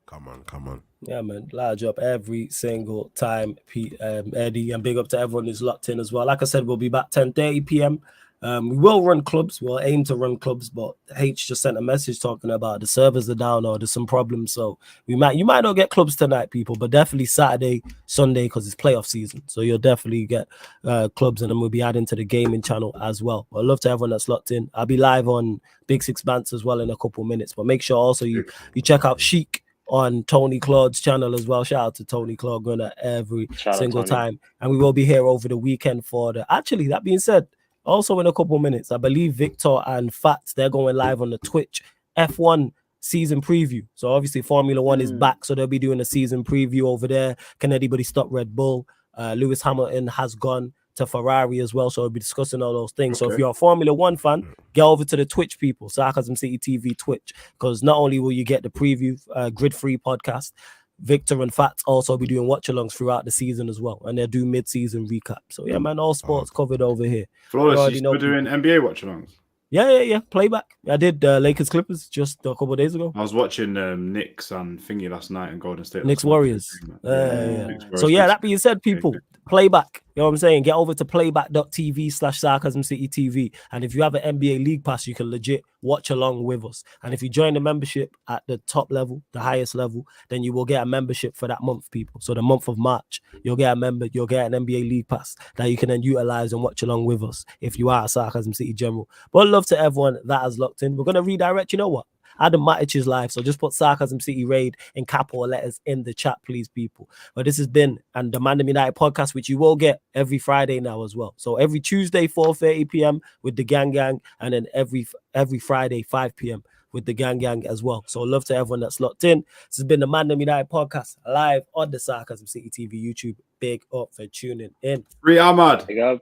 Come on. Yeah, man. Large up every single time, Eddie, and big up to everyone who's locked in as well. Like I said, we'll be back 10:30 p.m. We will run clubs. We'll aim to run clubs, but H just sent a message talking about the servers are down or there's some problems. So you might not get clubs tonight, people, but definitely Saturday, Sunday, because it's playoff season. So you'll definitely get clubs, and then we'll be adding to the gaming channel as well. I love to everyone that's locked in. I'll be live on Big Six Bands as well in a couple minutes, but make sure also you check out Sheik on Tony Claude's channel as well. Shout out to Tony Claude, going at every single time. And we will be here over the weekend for the. Actually, that being said, also in a couple minutes, I believe Victor and Fats, they're going live on the Twitch F1 season preview. So obviously Formula One is back, so they'll be doing a season preview over there. Can anybody stop Red Bull? Lewis Hamilton has gone to Ferrari as well, so we'll be discussing all those things. So if you're a Formula One fan, get over to the Twitch, people, Sarcasm City TV Twitch, because not only will you get the preview, grid-free podcast, Victor and Fats also be doing watch-alongs throughout the season as well, and they'll do mid-season recap. So yeah, man, all sports covered over here. Flawless, you're doing NBA watch-alongs? Yeah. Playback. I did Lakers Clippers just a couple of days ago. I was watching Knicks and Thingy last night and Golden State. Knicks Warriors. So yeah, that being said, people, playback. You know what I'm saying? Get over to playback.tv/Sarcasm City TV. And if you have an NBA League Pass, you can legit watch along with us. And if you join the membership at the top level, the highest level, then you will get a membership for that month, people. So the month of March, you'll get an NBA League Pass that you can then utilize and watch along with us if you are a Sarcasm City General. But love to everyone that has locked in. We're going to redirect, you know what? Adam Matic is live, so just put Sarcasm City Raid in capital letters in the chat, please, people. But this has been the ManDem United podcast, which you will get every Friday now as well. So every Tuesday, 4:30 p.m. with the gang, and then every Friday, 5 p.m. with the gang as well. So love to everyone that's locked in. This has been the ManDem United podcast live on the Sarcasm City TV YouTube. Big up for tuning in. Free Ahmad. Big up.